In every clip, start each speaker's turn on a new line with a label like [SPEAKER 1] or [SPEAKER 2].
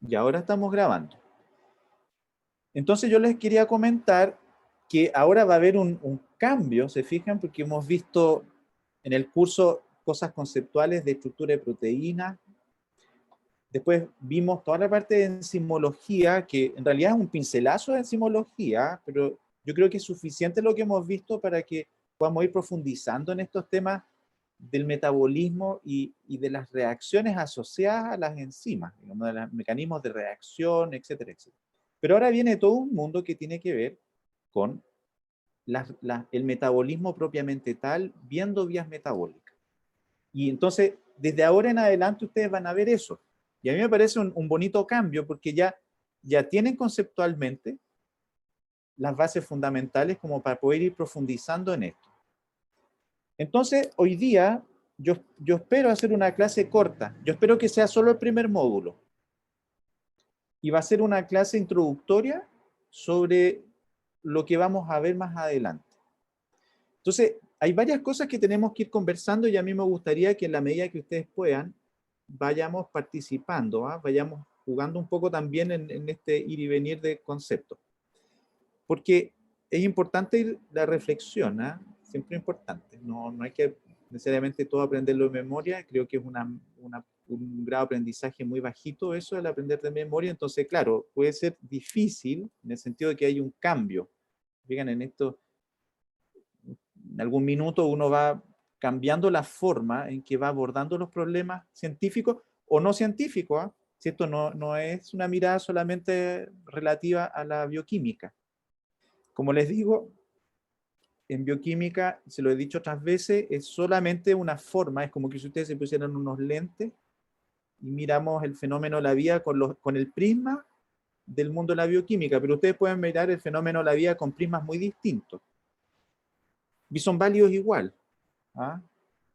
[SPEAKER 1] Y ahora estamos grabando. Entonces yo les quería comentar que ahora va a haber un cambio, ¿se fijan? Porque hemos visto en el curso cosas conceptuales de estructura de proteínas. Después vimos toda la parte de enzimología, que en realidad es un pincelazo de enzimología, pero yo creo que es suficiente lo que hemos visto para que podamos ir profundizando en estos temas del metabolismo y de las reacciones asociadas a las enzimas, digamos, de los mecanismos de reacción, etcétera, etcétera. Pero ahora viene todo un mundo que tiene que ver con el metabolismo propiamente tal, viendo vías metabólicas. Y entonces, desde ahora en adelante ustedes van a ver eso. Y a mí me parece un bonito cambio porque ya tienen conceptualmente las bases fundamentales como para poder ir profundizando en esto. Entonces, hoy día yo espero hacer una clase corta. Yo espero que sea solo el primer módulo. Y va a ser una clase introductoria sobre lo que vamos a ver más adelante. Entonces, hay varias cosas que tenemos que ir conversando y a mí me gustaría que en la medida que ustedes puedan, vayamos participando, ¿eh? Vayamos jugando un poco también en este ir y venir de conceptos. Porque es importante la reflexión, ¿eh? Siempre importante. No hay que necesariamente todo aprenderlo de memoria. Creo que es un grado de aprendizaje muy bajito eso, el aprender de memoria. Entonces, claro, puede ser difícil en el sentido de que hay un cambio. Fíjense en esto, en algún minuto uno va cambiando la forma en que va abordando los problemas científicos o no científicos, ¿eh? Si esto no es una mirada solamente relativa a la bioquímica. Como les digo, en bioquímica, se lo he dicho otras veces, es solamente una forma, es como que si ustedes se pusieran unos lentes y miramos el fenómeno de la vida con el prisma del mundo de la bioquímica, pero ustedes pueden mirar el fenómeno de la vida con prismas muy distintos. Y son válidos igual. ¿Ah?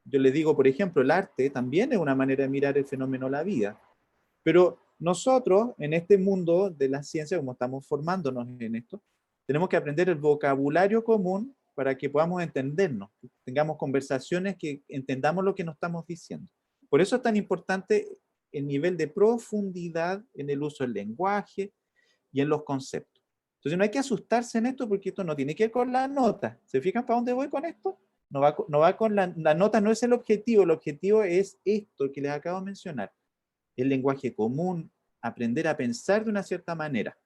[SPEAKER 1] Yo les digo, por ejemplo, el arte también es una manera de mirar el fenómeno de la vida. Pero nosotros, en este mundo de la ciencia, como estamos formándonos en esto, tenemos que aprender el vocabulario común para que podamos entendernos, que tengamos conversaciones que entendamos lo que nos estamos diciendo. Por eso es tan importante el nivel de profundidad en el uso del lenguaje y en los conceptos. Entonces no hay que asustarse en esto porque esto no tiene que ver con la nota. ¿Se fijan para dónde voy con esto? No va con la nota, no es el objetivo es esto que les acabo de mencionar. El lenguaje común, aprender a pensar de una cierta manera,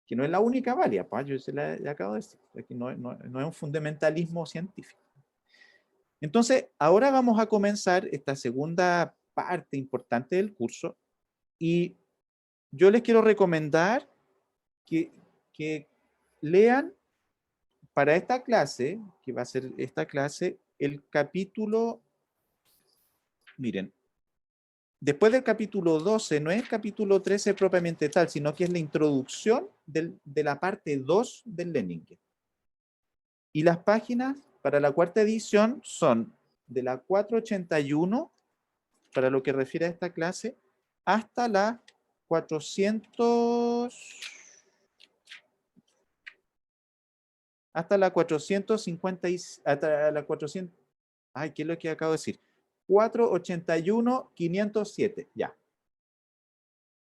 [SPEAKER 1] que no es la única válida, pues, yo se la acabo de decir, que no es un fundamentalismo científico. Entonces, ahora vamos a comenzar esta segunda parte importante del curso y yo les quiero recomendar que lean para esta clase, que va a ser esta clase, el capítulo, miren, después del capítulo 12, no es el capítulo 13 propiamente tal, sino que es la introducción de la parte 2 del Leninger. Y las páginas para la cuarta edición son de la 481, para lo que refiere a esta clase, hasta la 400, hasta la 450, hasta la 400, ay, ¿qué es lo que acabo de decir? 481, 507, ya.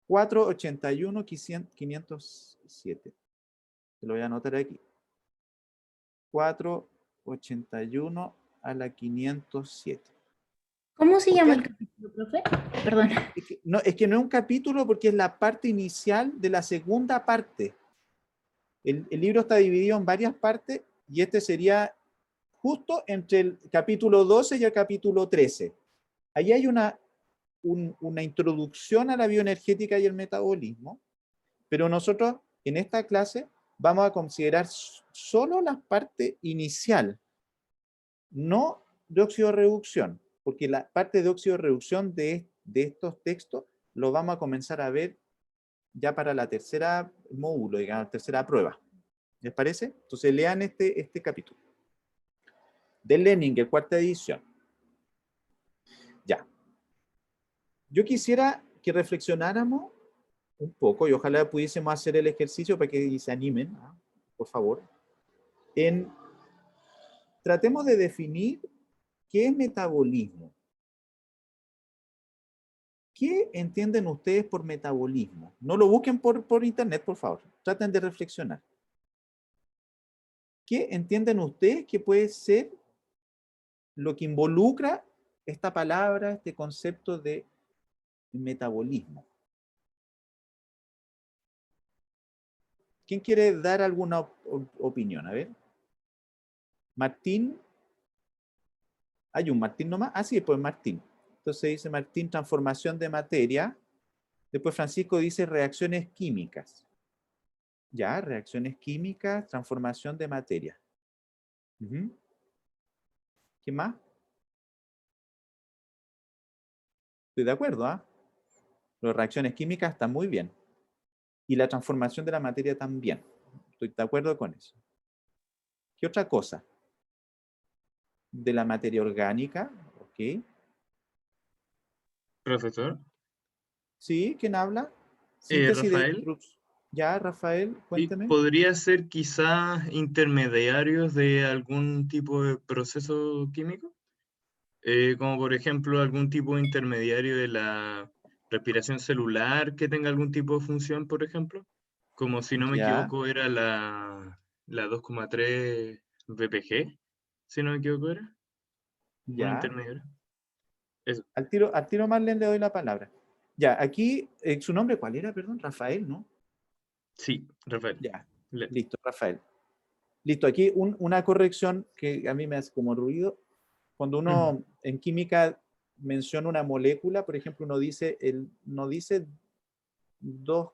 [SPEAKER 1] 481, 507. Lo voy a anotar aquí. 481 a la 507.
[SPEAKER 2] ¿Cómo se
[SPEAKER 1] ¿Por
[SPEAKER 2] llama
[SPEAKER 1] qué?
[SPEAKER 2] el capítulo, profe? Perdón.
[SPEAKER 1] Es que no es un capítulo porque es la parte inicial de la segunda parte. El libro está dividido en varias partes y este sería justo entre el capítulo 12 y el capítulo 13. Ahí hay una introducción a la bioenergética y el metabolismo, pero nosotros en esta clase vamos a considerar solo la parte inicial, no de óxido-reducción, porque la parte de óxido-reducción de estos textos lo vamos a comenzar a ver ya para la tercera módulo, digamos, la tercera prueba. ¿Les parece? Entonces lean este capítulo. De Leninger, cuarta edición. Ya. Yo quisiera que reflexionáramos un poco y ojalá pudiésemos hacer el ejercicio para que se animen, ¿ah? Por favor. Tratemos de definir qué es metabolismo. ¿Qué entienden ustedes por metabolismo? No lo busquen por internet, por favor. Traten de reflexionar. ¿Qué entienden ustedes que puede ser lo que involucra esta palabra, este concepto de metabolismo? ¿Quién quiere dar alguna opinión? A ver. Martín. ¿Hay un Martín nomás? Ah, sí, pues Martín. Entonces dice Martín, transformación de materia. Después Francisco dice reacciones químicas. Ya, reacciones químicas, transformación de materia. ¿Qué más? Estoy de acuerdo, ¿ah? Las reacciones químicas están muy bien. Y la transformación de la materia también. Estoy de acuerdo con eso. ¿Qué otra cosa? De la materia orgánica, ok.
[SPEAKER 3] Profesor,
[SPEAKER 1] Sí, ¿quién habla? Síntesis de
[SPEAKER 3] Rafael,
[SPEAKER 1] destrucción. Ya, Rafael,
[SPEAKER 3] ¿y
[SPEAKER 1] cuénteme.
[SPEAKER 3] podría ser quizás intermediarios de algún tipo de proceso químico? Como por ejemplo algún tipo de intermediario de la respiración celular que tenga algún tipo de función, por ejemplo, como si no me
[SPEAKER 1] Ya,
[SPEAKER 3] equivoco era la 2,3 BPG, si no me equivoco era, un
[SPEAKER 1] ya.
[SPEAKER 3] intermediario. Eso,
[SPEAKER 1] Al tiro Marlene le doy la palabra. Ya, aquí, ¿su nombre cuál era? Perdón, Rafael, ¿no?
[SPEAKER 3] sí, Rafael.
[SPEAKER 1] Ya, listo, Rafael. Listo, aquí una corrección que a mí me hace como ruido. Cuando
[SPEAKER 3] Ujú.
[SPEAKER 1] uno en química menciona una molécula, por ejemplo, no dice 2,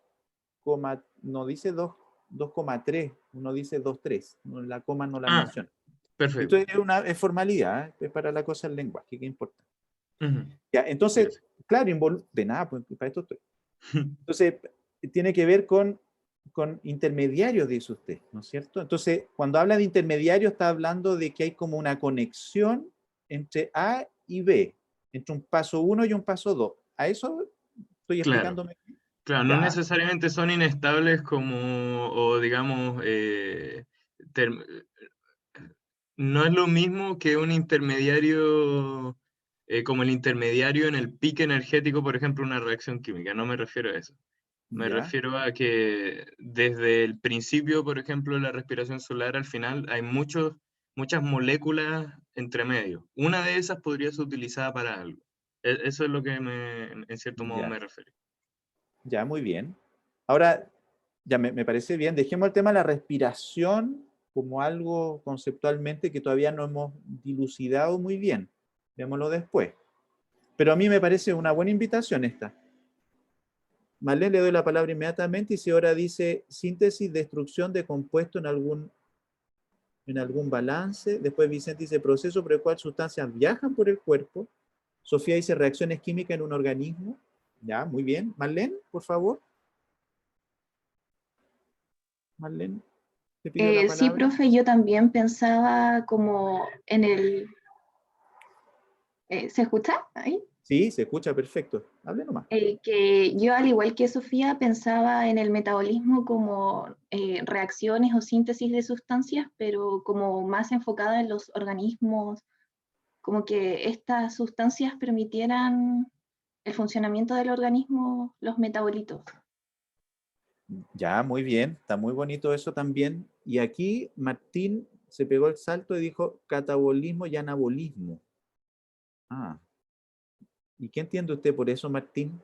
[SPEAKER 1] no dice 2,3, uno dice 2,3, la coma no la
[SPEAKER 3] Ah,
[SPEAKER 1] menciona. Esto
[SPEAKER 3] perfecto.
[SPEAKER 1] es formalidad, es para la cosa del lenguaje, ¿qué importa?
[SPEAKER 3] Ujú.
[SPEAKER 1] Ya, entonces,
[SPEAKER 3] Gracias.
[SPEAKER 1] claro, de nada, pues para esto estoy. Entonces, tiene que ver con intermediarios, dice usted, ¿no es cierto? Entonces, cuando habla de intermediario, está hablando de que hay como una conexión entre A y B, entre un paso uno y un paso 2. ¿A eso estoy
[SPEAKER 3] Claro.
[SPEAKER 1] explicándome?
[SPEAKER 3] Claro, no
[SPEAKER 1] Ya,
[SPEAKER 3] necesariamente son inestables como, o digamos, term- no es lo mismo que un intermediario, como el intermediario en el pique energético, por ejemplo, una reacción química. No me refiero a eso. Me
[SPEAKER 1] ya,
[SPEAKER 3] refiero a que desde el principio, por ejemplo, de la respiración solar, al final hay muchas moléculas entre medio. Una de esas podría ser utilizada para algo. Eso es lo que en cierto modo
[SPEAKER 1] ya,
[SPEAKER 3] me refiero.
[SPEAKER 1] ya, muy bien. Ahora, ya me parece bien. Dejemos el tema de la respiración como algo conceptualmente que todavía no hemos dilucidado muy bien. Veámoslo después. Pero a mí me parece una buena invitación esta. Marlene le doy la palabra inmediatamente y si ahora dice síntesis, destrucción de compuesto en algún balance. Después Vicente dice proceso por el cual sustancias viajan por el cuerpo. Sofía dice reacciones químicas en un organismo. Ya, muy bien. Marlene, por favor. Marlene, te pido la
[SPEAKER 2] Sí,
[SPEAKER 1] palabra.
[SPEAKER 2] profe, yo también pensaba como en el... ¿se escucha ahí?
[SPEAKER 1] Sí, se escucha perfecto. Hable nomás.
[SPEAKER 2] Que yo, al igual que Sofía, pensaba en el metabolismo como reacciones o síntesis de sustancias, pero como más enfocada en los organismos, como que estas sustancias permitieran el funcionamiento del organismo, los metabolitos.
[SPEAKER 1] Ya, muy bien. Está muy bonito eso también. Y aquí Martín se pegó el salto y dijo catabolismo y anabolismo. Ah, ¿y qué entiende usted por eso, Martín?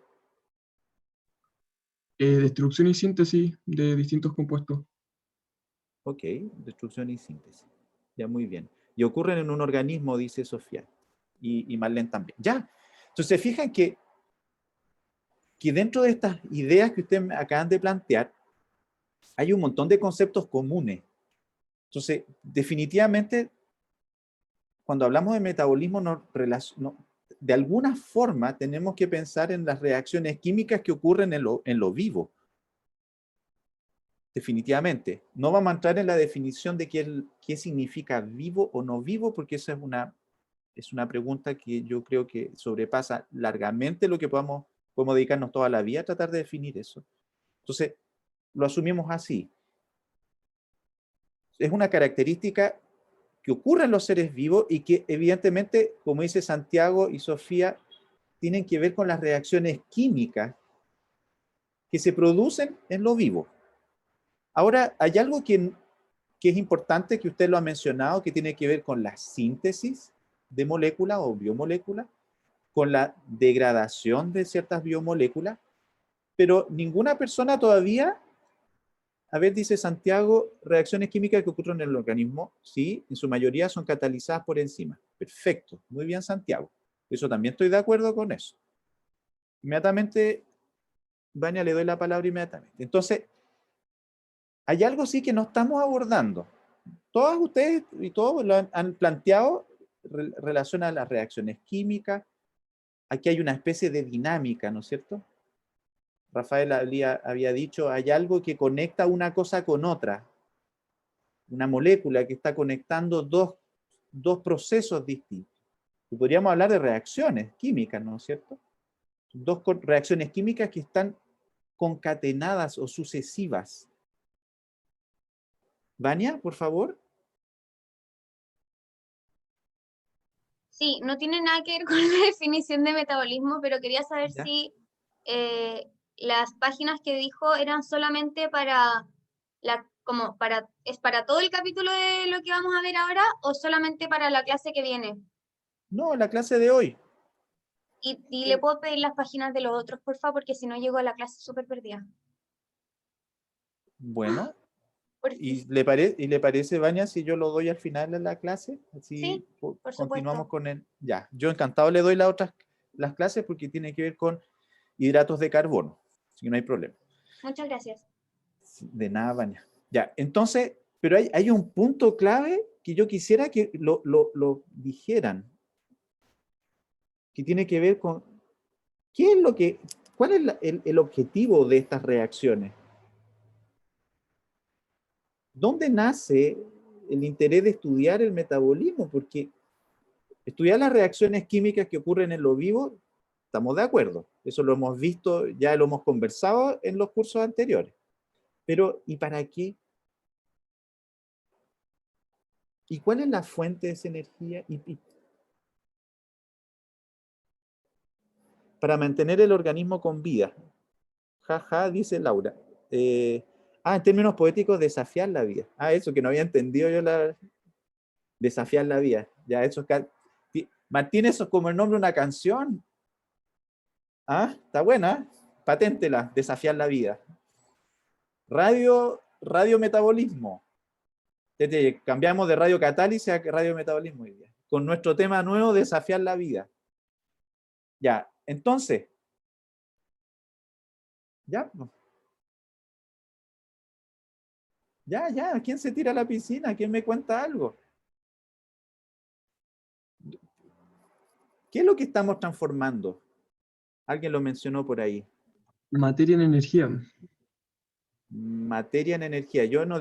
[SPEAKER 4] Destrucción y síntesis de distintos compuestos.
[SPEAKER 1] Ok, destrucción y síntesis. Ya, muy bien. Y ocurren en un organismo, dice Sofía. Y Marlene también. Ya. Entonces, fijan que dentro de estas ideas que ustedes acaban de plantear, hay un montón de conceptos comunes. Entonces, definitivamente, cuando hablamos de metabolismo, de alguna forma tenemos que pensar en las reacciones químicas que ocurren en lo vivo. Definitivamente. No vamos a entrar en la definición de qué significa vivo o no vivo, porque esa es una pregunta que yo creo que sobrepasa largamente lo que podemos dedicarnos toda la vida a tratar de definir eso. Entonces, lo asumimos así. Es una característica que ocurre en los seres vivos y que evidentemente, como dice Santiago y Sofía, tienen que ver con las reacciones químicas que se producen en lo vivo. Ahora, hay algo que es importante, que usted lo ha mencionado, que tiene que ver con la síntesis de moléculas o biomoléculas, con la degradación de ciertas biomoléculas, pero ninguna persona todavía, a ver, dice Santiago, reacciones químicas que ocurren en el organismo, sí, en su mayoría son catalizadas por enzimas. Perfecto, muy bien Santiago. Eso también estoy de acuerdo con eso. Inmediatamente, Vania, le doy la palabra inmediatamente. Entonces, hay algo sí que no estamos abordando. Todos ustedes y todos lo han planteado relación a las reacciones químicas. Aquí hay una especie de dinámica, ¿no es cierto? Rafael había dicho, hay algo que conecta una cosa con otra. Una molécula que está conectando dos procesos distintos. Y podríamos hablar de reacciones químicas, ¿no es cierto? Dos reacciones químicas que están concatenadas o sucesivas. Vania, por favor.
[SPEAKER 5] Sí, no tiene nada que ver con la definición de metabolismo, pero quería saber
[SPEAKER 1] ¿Ya?
[SPEAKER 5] si las páginas que dijo eran solamente para es para todo el capítulo de lo que vamos a ver ahora o solamente para la clase que viene.
[SPEAKER 1] No, la clase de hoy.
[SPEAKER 5] Y le puedo pedir las páginas de los otros, por favor, porque si no llego a la clase súper perdida.
[SPEAKER 1] Bueno,
[SPEAKER 5] Porfis.
[SPEAKER 1] ¿y le parece, Vania, si yo lo doy al final de la clase? Así
[SPEAKER 5] Sí, por
[SPEAKER 1] continuamos
[SPEAKER 5] supuesto.
[SPEAKER 1] con el... Ya, yo encantado le doy las clases porque tiene que ver con hidratos de carbono. Así que no hay problema.
[SPEAKER 5] Muchas gracias.
[SPEAKER 1] De nada, Vania. Ya, entonces, pero hay un punto clave que yo quisiera que lo dijeran, que tiene que ver con qué es cuál es el objetivo de estas reacciones. ¿Dónde nace el interés de estudiar el metabolismo? Porque estudiar las reacciones químicas que ocurren en lo vivo, estamos de acuerdo. Eso lo hemos visto, ya lo hemos conversado en los cursos anteriores. Pero, ¿y para qué? ¿Y cuál es la fuente de esa energía? Para mantener el organismo con vida. Jaja, dice Laura. En términos poéticos, desafiar la vida. Eso que no había entendido yo, desafiar la vida. Ya, eso Martín, eso es como el nombre de una canción. Está buena. Paténtela, desafiar la vida. Radio metabolismo. Cambiamos de radio catálisis a radio metabolismo hoy día. Con nuestro tema nuevo, desafiar la vida. Ya, entonces. Ya. Ya. ¿Quién se tira a la piscina? ¿Quién me cuenta algo? ¿Qué es lo que estamos transformando? Alguien lo mencionó por ahí.
[SPEAKER 4] Materia en energía.
[SPEAKER 1] Materia en energía. Yo no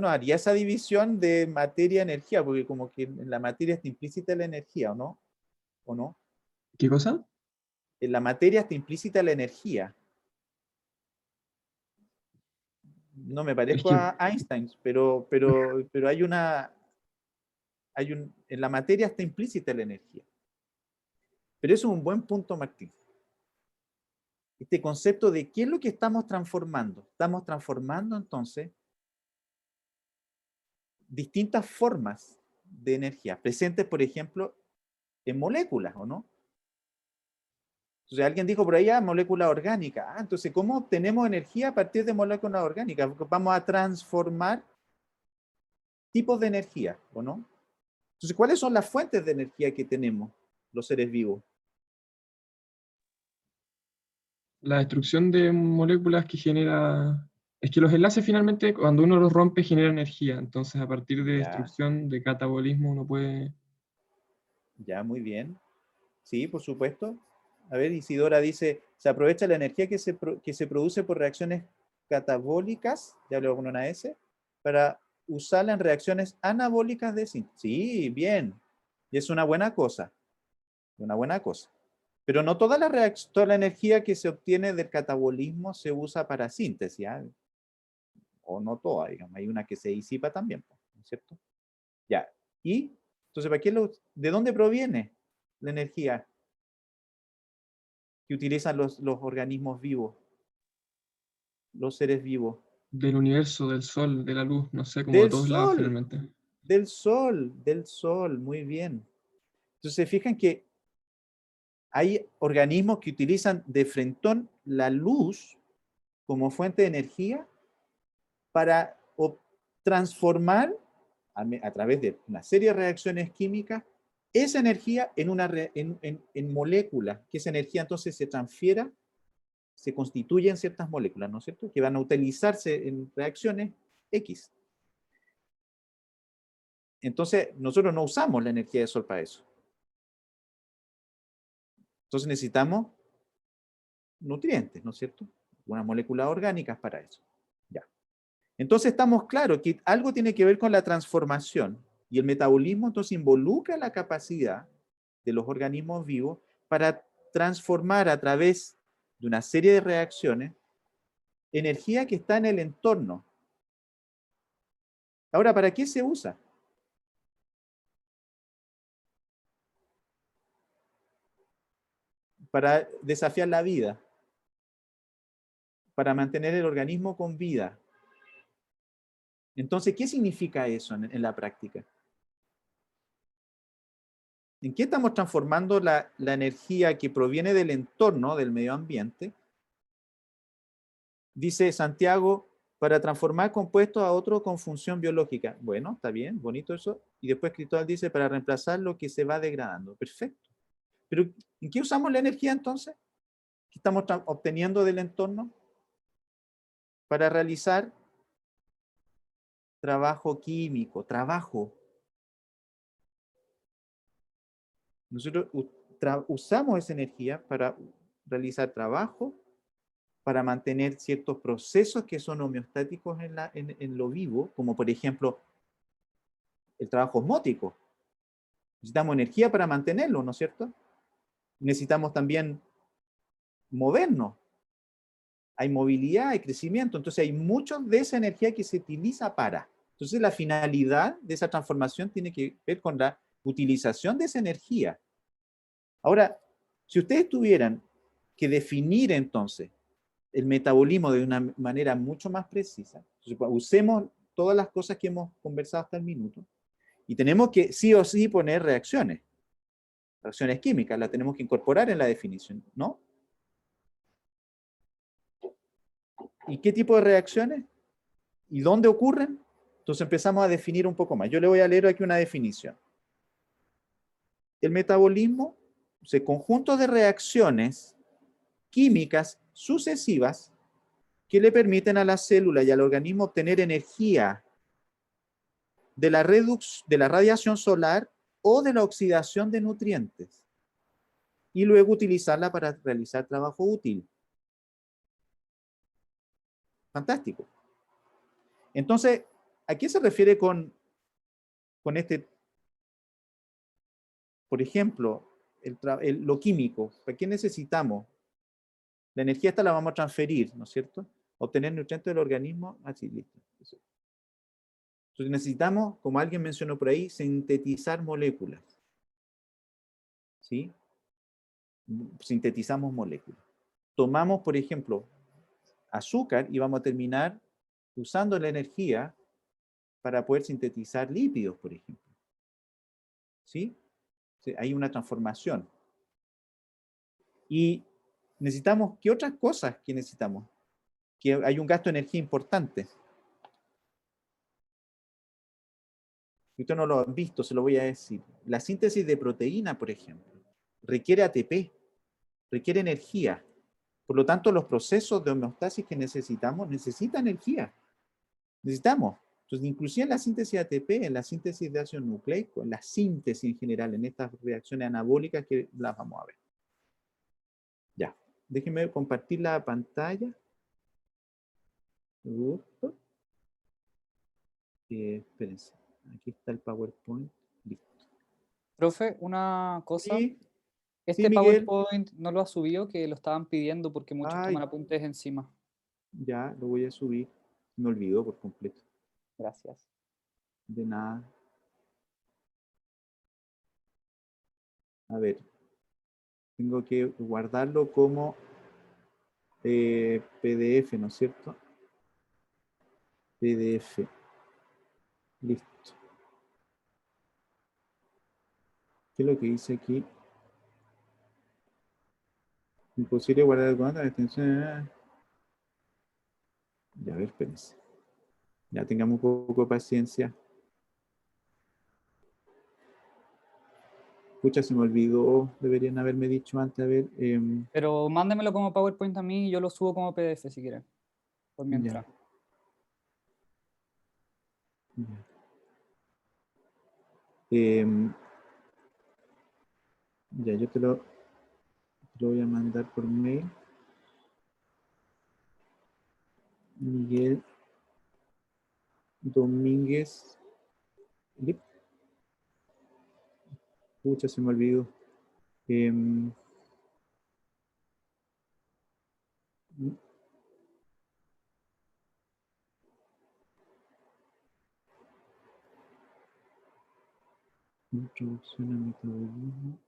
[SPEAKER 1] haría esa división de materia-energía, porque como que en la materia está implícita la energía, ¿o no? ¿O no?
[SPEAKER 4] ¿Qué cosa?
[SPEAKER 1] En la materia está implícita la energía. No me
[SPEAKER 4] Es
[SPEAKER 1] parezco
[SPEAKER 4] que,
[SPEAKER 1] a Einstein, pero en la materia está implícita la energía. Pero eso es un buen punto, Martín. Este concepto de qué es lo que estamos transformando. Estamos transformando entonces distintas formas de energía, presentes, por ejemplo, en moléculas, ¿o no? Entonces alguien dijo por ahí, molécula orgánica. Entonces, ¿cómo obtenemos energía a partir de moléculas orgánicas? Porque vamos a transformar tipos de energía, ¿o no? Entonces, ¿cuáles son las fuentes de energía que tenemos los seres vivos?
[SPEAKER 4] la destrucción de moléculas que genera... Es que los enlaces finalmente, cuando uno los rompe, genera energía. Entonces, a partir de
[SPEAKER 1] Ya,
[SPEAKER 4] destrucción, de catabolismo, uno puede...
[SPEAKER 1] ya, muy bien. Sí, por supuesto. A ver, Isidora dice, se aprovecha la energía que se produce por reacciones catabólicas, ya habló con una S, para usarla en reacciones anabólicas de síntesis. Sí, bien. Y es una buena cosa. Una buena cosa. Pero no toda la energía que se obtiene del catabolismo se usa para síntesis, ¿ah? O no toda, digamos. Hay una que se disipa también, ¿no es cierto? Ya. Y, entonces, ¿de dónde proviene la energía? que utilizan los organismos vivos, los seres vivos.
[SPEAKER 4] Del universo, del sol, de la luz, no sé, como de
[SPEAKER 1] Del
[SPEAKER 4] todos lados
[SPEAKER 1] sol,
[SPEAKER 4] finalmente.
[SPEAKER 1] del sol, muy bien. Entonces, fijan que hay organismos que utilizan de frentón la luz como fuente de energía para transformar a través de una serie de reacciones químicas esa energía en moléculas, que esa energía entonces se transfiera, se constituye en ciertas moléculas, ¿no es cierto? Que van a utilizarse en reacciones X. Entonces, nosotros no usamos la energía del sol para eso. Entonces necesitamos nutrientes, ¿no es cierto? Unas moléculas orgánicas para eso. Ya. Entonces estamos claros que algo tiene que ver con la transformación y el metabolismo entonces involucra la capacidad de los organismos vivos para transformar a través de una serie de reacciones energía que está en el entorno. Ahora, ¿para qué se usa? Para desafiar la vida, para mantener el organismo con vida. Entonces, ¿qué significa eso en la práctica? ¿En qué estamos transformando la energía que proviene del entorno, del medio ambiente? Dice Santiago, para transformar compuestos a otros con función biológica. Bueno, está bien, bonito eso. Y después Cristóbal dice, para reemplazar lo que se va degradando. Perfecto. Pero, ¿en qué usamos la energía entonces? ¿Qué estamos obteniendo del entorno? Para realizar trabajo químico, trabajo. Nosotros usamos esa energía para realizar trabajo, para mantener ciertos procesos que son homeostáticos en lo vivo, como por ejemplo el trabajo osmótico. Necesitamos energía para mantenerlo, ¿no es cierto? Necesitamos también movernos. Hay movilidad, hay crecimiento, entonces hay mucho de esa energía que se utiliza para. Entonces la finalidad de esa transformación tiene que ver con la utilización de esa energía. Ahora, si ustedes tuvieran que definir entonces el metabolismo de una manera mucho más precisa, usemos todas las cosas que hemos conversado hasta el minuto, y tenemos que sí o sí poner reacciones químicas, las tenemos que incorporar en la definición, ¿no? ¿Y qué tipo de reacciones? ¿Y dónde ocurren? Entonces empezamos a definir un poco más. Yo le voy a leer aquí una definición. El metabolismo es el conjunto de reacciones químicas sucesivas que le permiten a la célula y al organismo obtener energía de la radiación solar o de la oxidación de nutrientes y luego utilizarla para realizar trabajo útil. Fantástico. Entonces, ¿a qué se refiere con este, por ejemplo, lo químico? ¿Para qué necesitamos? La energía esta la vamos a transferir, ¿no es cierto? Obtener nutrientes del organismo, así, listo. Entonces necesitamos, como alguien mencionó por ahí, sintetizar moléculas. ¿Sí? Sintetizamos moléculas. Tomamos, por ejemplo, azúcar y vamos a terminar usando la energía para poder sintetizar lípidos, por ejemplo. ¿Sí? Hay una transformación. Y necesitamos, ¿qué otras cosas que necesitamos? Que hay un gasto de energía importante. Si ustedes no lo han visto, se lo voy a decir. La síntesis de proteína, por ejemplo, requiere ATP, requiere energía. Por lo tanto, los procesos de homeostasis que necesitamos necesitan energía. Necesitamos. Entonces, inclusive en la síntesis de ATP, en la síntesis de ácido nucleico, en la síntesis en general, en estas reacciones anabólicas que las vamos a ver. Ya. Déjenme compartir la pantalla. Espérense. Aquí está el PowerPoint. Listo.
[SPEAKER 6] Profe, una cosa.
[SPEAKER 1] Sí, sí,
[SPEAKER 6] Este
[SPEAKER 1] Miguel.
[SPEAKER 6] PowerPoint no lo ha subido, que lo estaban pidiendo porque muchos
[SPEAKER 1] Ay,
[SPEAKER 6] toman apuntes encima.
[SPEAKER 1] ya lo voy a subir. Me olvidó por completo.
[SPEAKER 6] Gracias.
[SPEAKER 1] De nada. A ver. tengo que guardarlo como PDF, ¿no es cierto? PDF. Listo. ¿Qué es lo que dice aquí? Imposible guardar el comando, la extensión. Ya, a ver, espérense. Ya tengamos un poco de paciencia. Pucha, se me olvidó. Deberían haberme dicho antes. A ver.
[SPEAKER 6] Pero mándemelo como PowerPoint a mí y yo lo subo como PDF si quieren. Por mientras.
[SPEAKER 1] Ya. Ya, yo te lo voy a mandar por mail. Miguel Domínguez. Lip. Pucha, se me olvidó. Introducción a metabolismo.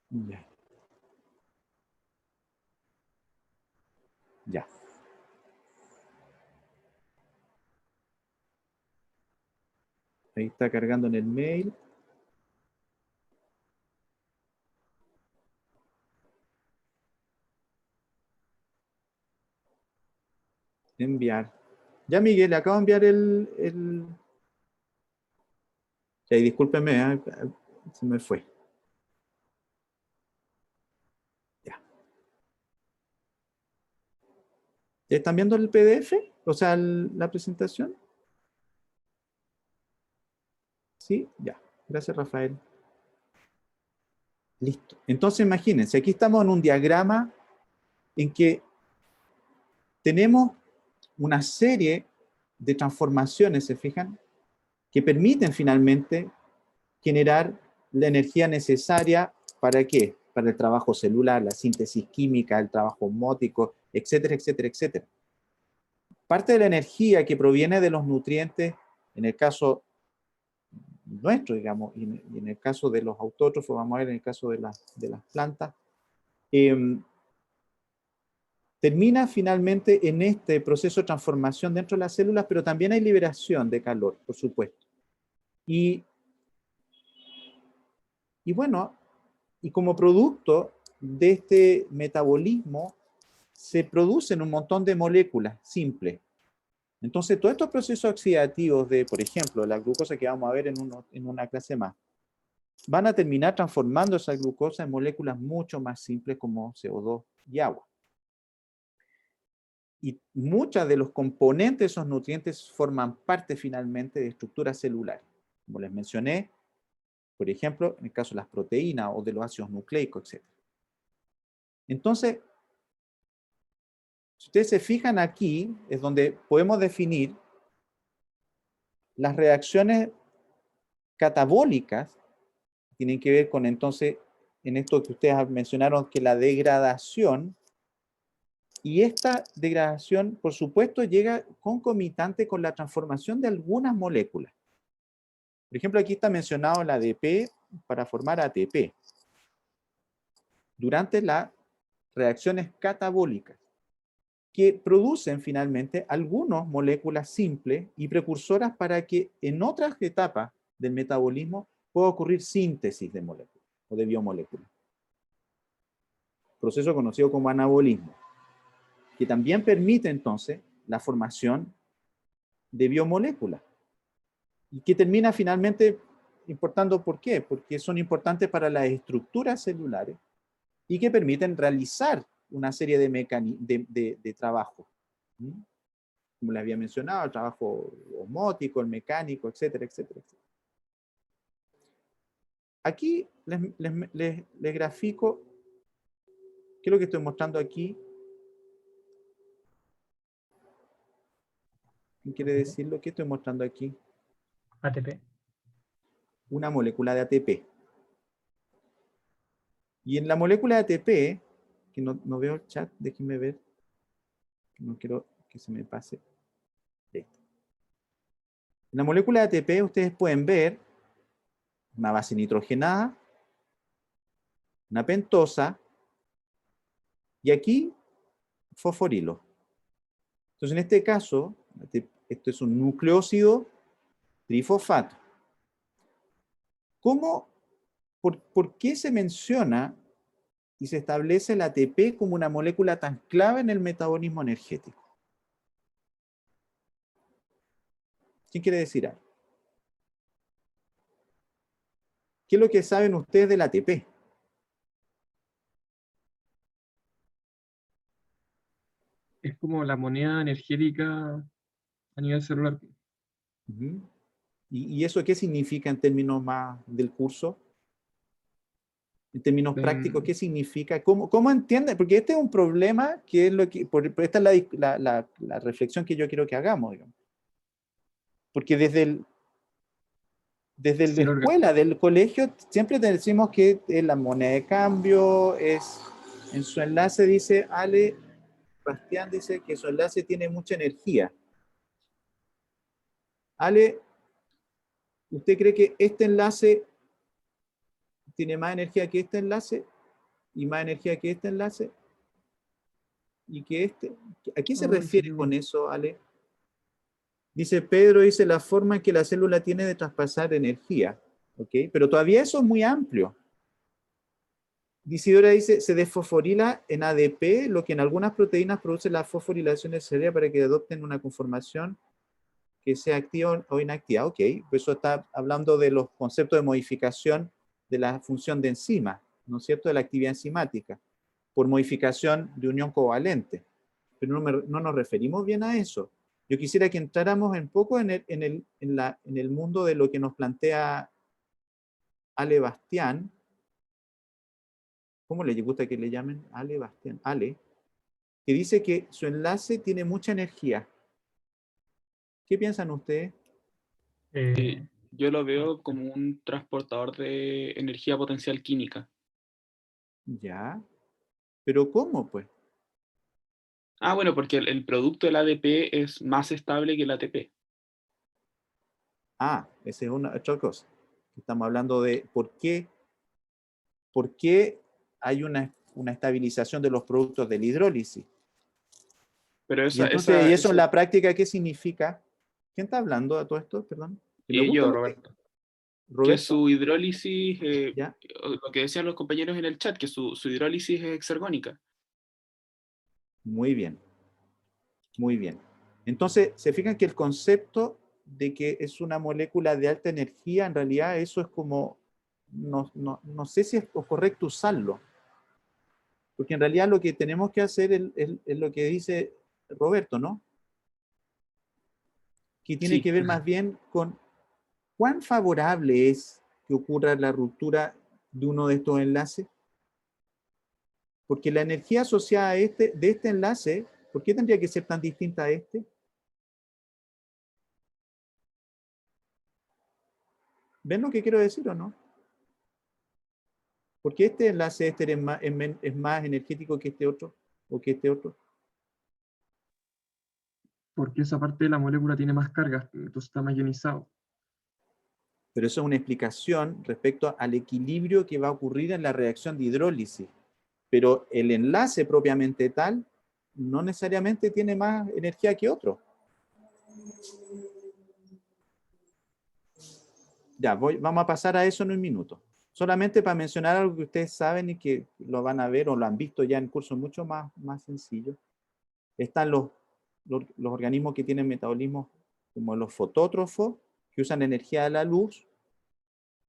[SPEAKER 1] Ya. Ya. Ahí está cargando en el mail. Enviar. Ya, Miguel, le acabo de enviar el... Sí, discúlpeme, se me fue. Ya. ¿Ya están viendo el PDF? O sea, la presentación. Sí, ya. Gracias, Rafael. Listo. Entonces, imagínense, aquí estamos en un diagrama en que tenemos una serie de transformaciones, ¿se fijan? Que permiten finalmente generar la energía necesaria ¿para qué? Para el trabajo celular, la síntesis química, el trabajo osmótico, etcétera, etcétera, etcétera. Parte de la energía que proviene de los nutrientes, en el caso nuestro, digamos, y en el caso de los autótrofos, vamos a ver en el caso de las plantas, termina finalmente en este proceso de transformación dentro de las células, pero también hay liberación de calor, por supuesto. Y bueno, y como producto de este metabolismo, se producen un montón de moléculas simples. Entonces, todos estos procesos oxidativos de, por ejemplo, la glucosa que vamos a ver en una clase más, van a terminar transformando esa glucosa en moléculas mucho más simples como CO2 y agua. Y muchos de los componentes de esos nutrientes forman parte finalmente de estructuras celulares. Como les mencioné, por ejemplo, en el caso de las proteínas o de los ácidos nucleicos, etc. Entonces, si ustedes se fijan aquí, es donde podemos definir las reacciones catabólicas, tienen que ver con entonces, en esto que ustedes mencionaron, que la degradación, y esta degradación, por supuesto, llega concomitante con la transformación de algunas moléculas. Por ejemplo, aquí está mencionado el ADP para formar ATP. Durante las reacciones catabólicas, que producen finalmente algunas moléculas simples y precursoras para que en otras etapas del metabolismo pueda ocurrir síntesis de moléculas o de biomoléculas. Proceso conocido como anabolismo, que también permite entonces la formación de biomoléculas y que termina finalmente importando, ¿por qué? Porque son importantes para las estructuras celulares y que permiten realizar una serie de trabajos. Como les había mencionado, el trabajo osmótico, el mecánico, etcétera, etcétera, etcétera. Aquí les grafico, ¿qué es lo que estoy mostrando aquí? ¿Qué quiere decir lo que estoy mostrando aquí?
[SPEAKER 7] ATP.
[SPEAKER 1] Una molécula de ATP. Y en la molécula de ATP, que no veo el chat, déjenme ver, no quiero que se me pase. Listo. En la molécula de ATP ustedes pueden ver una base nitrogenada una pentosa, y aquí fosforilo. Entonces, en este caso, esto es un nucleósido trifosfato. ¿Por qué se menciona y se establece la ATP como una molécula tan clave en el metabolismo energético? ¿Quién quiere decir algo? ¿Qué es lo que saben ustedes del ATP?
[SPEAKER 4] Es como la moneda energética a nivel celular.
[SPEAKER 1] Ujú. ¿Y eso qué significa en términos más del curso? En términos prácticos, ¿qué significa? ¿Cómo entienden? Porque este es un problema que es lo que, esta es la reflexión que yo quiero que hagamos, digamos. Porque desde la
[SPEAKER 4] Sí,
[SPEAKER 1] escuela, del colegio, siempre te decimos que la moneda de cambio es, en su enlace dice, Ale Bastián dice que su enlace tiene mucha energía. Ale, ¿usted cree que este enlace tiene más energía que este enlace? ¿Y más energía que este enlace? ¿Y que este? ¿A qué se refiere con eso, Ale? Dice Pedro, dice la forma en que la célula tiene de traspasar energía. ¿Ok? Pero todavía eso es muy amplio. Isidora dice, se desfosforila en ADP, lo que en algunas proteínas produce la fosforilación necesaria para que adopten una conformación que sea activa o inactiva. Ok, pues eso está hablando de los conceptos de modificación de la función de enzima, ¿no es cierto?, de la actividad enzimática, por modificación de unión covalente. Pero no nos referimos bien a eso. Yo quisiera que entráramos un poco en el mundo de lo que nos plantea Ale Bastián. ¿Cómo le gusta que le llamen? Ale Bastián. Ale, que dice que su enlace tiene mucha energía. ¿Qué piensan ustedes?
[SPEAKER 7] Yo lo veo como un transportador de energía potencial química.
[SPEAKER 1] Ya. ¿Pero cómo, pues?
[SPEAKER 7] Ah, bueno, porque el producto del ADP es más estable que el ATP.
[SPEAKER 1] Ah, esa es otra cosa. Estamos hablando de por qué hay una estabilización de los productos de la hidrólisis.
[SPEAKER 7] Pero
[SPEAKER 1] Y entonces, ¿y eso en la práctica qué significa? ¿Quién está hablando de todo esto? Perdón. Me gusta
[SPEAKER 7] yo,
[SPEAKER 1] lo que-
[SPEAKER 7] Roberto. Que
[SPEAKER 1] Roberto,
[SPEAKER 7] su hidrólisis,
[SPEAKER 1] ¿ya?
[SPEAKER 7] lo que decían los compañeros en el chat, que su hidrólisis es exergónica.
[SPEAKER 1] Muy bien, muy bien. Entonces, se fijan que el concepto de que es una molécula de alta energía, en realidad eso es como, no sé si es correcto usarlo, porque en realidad lo que tenemos que hacer es lo que dice Roberto, ¿no? Que tiene
[SPEAKER 7] Sí,
[SPEAKER 1] que ver más bien con cuán favorable es que ocurra la ruptura de uno de estos enlaces. Porque la energía asociada a de este enlace, ¿por qué tendría que ser tan distinta a este? ¿Ven lo que quiero decir o no? ¿Por qué este enlace es más energético que este otro o que este otro?
[SPEAKER 4] porque esa parte de la molécula tiene más cargas, entonces está más ionizado.
[SPEAKER 1] Pero eso es una explicación respecto al equilibrio que va a ocurrir en la reacción de hidrólisis. Pero el enlace propiamente tal no necesariamente tiene más energía que otro. Ya, vamos a pasar a eso en un minuto. Solamente para mencionar algo que ustedes saben y que lo van a ver o lo han visto ya en cursos mucho más sencillos. Están los organismos que tienen metabolismo como los fotótrofos, que usan energía de la luz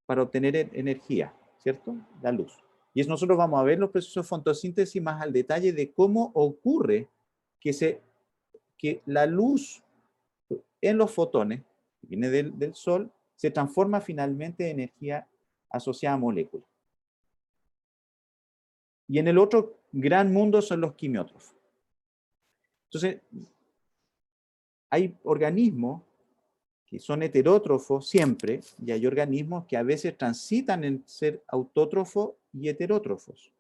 [SPEAKER 1] para obtener energía, ¿cierto? La luz. Y nosotros vamos a ver los procesos de fotosíntesis más al detalle de cómo ocurre que la luz en los fotones, que viene del Sol, se transforma finalmente en energía asociada a moléculas. Y en el otro gran mundo son los quimiótrofos. Entonces, hay organismos que son heterótrofos siempre, y hay organismos que a veces transitan en ser autótrofos y heterótrofos.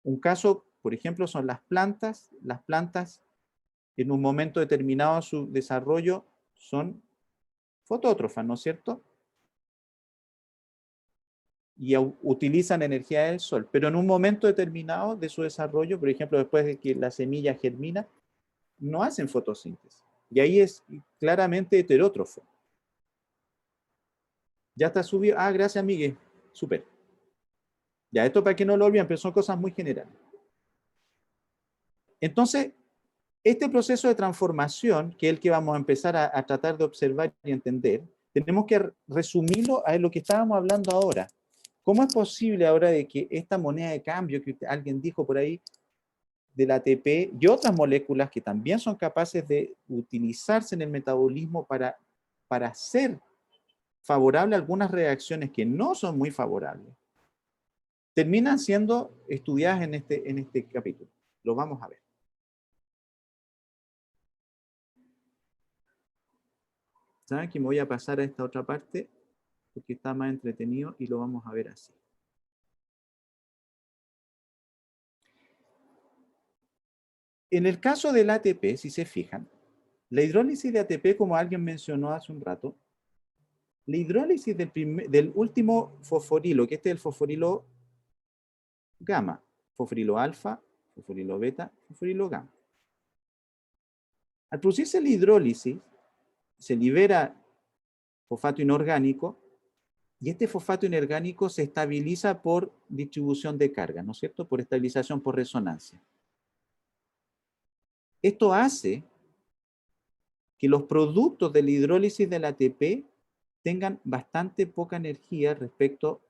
[SPEAKER 1] Un caso, por ejemplo, son las plantas. Las plantas, en un momento determinado de su desarrollo, son fotótrofas, ¿no es cierto? y utilizan energía del sol, pero en un momento determinado de su desarrollo, por ejemplo, después de que la semilla germina, no hacen fotosíntesis. Y ahí es claramente heterótrofo. Ya está subido. Ah, gracias, Miguel. Súper. Ya, esto para que no lo olviden, pero son cosas muy generales. Entonces, este proceso de transformación, que es el que vamos a empezar a tratar de observar y entender, tenemos que resumirlo a lo que estábamos hablando ahora. ¿Cómo es posible ahora de que esta moneda de cambio que alguien dijo por ahí, del ATP y otras moléculas que también son capaces de utilizarse en el metabolismo para hacer favorable algunas reacciones que no son muy favorables, terminan siendo estudiadas en este capítulo? Lo vamos a ver. ¿Saben que me voy a pasar a esta otra parte? Porque está más entretenido y lo vamos a ver así. En el caso del ATP, si se fijan, la hidrólisis de ATP, como alguien mencionó hace un rato, la hidrólisis del último fosforilo, que este es el fosforilo gamma, fosforilo alfa, fosforilo beta, fosforilo gamma. Al producirse la hidrólisis, se libera fosfato inorgánico, y este fosfato inorgánico se estabiliza por distribución de carga, ¿no es cierto? Por estabilización por resonancia. Esto hace que los productos de la hidrólisis del ATP tengan bastante poca energía respecto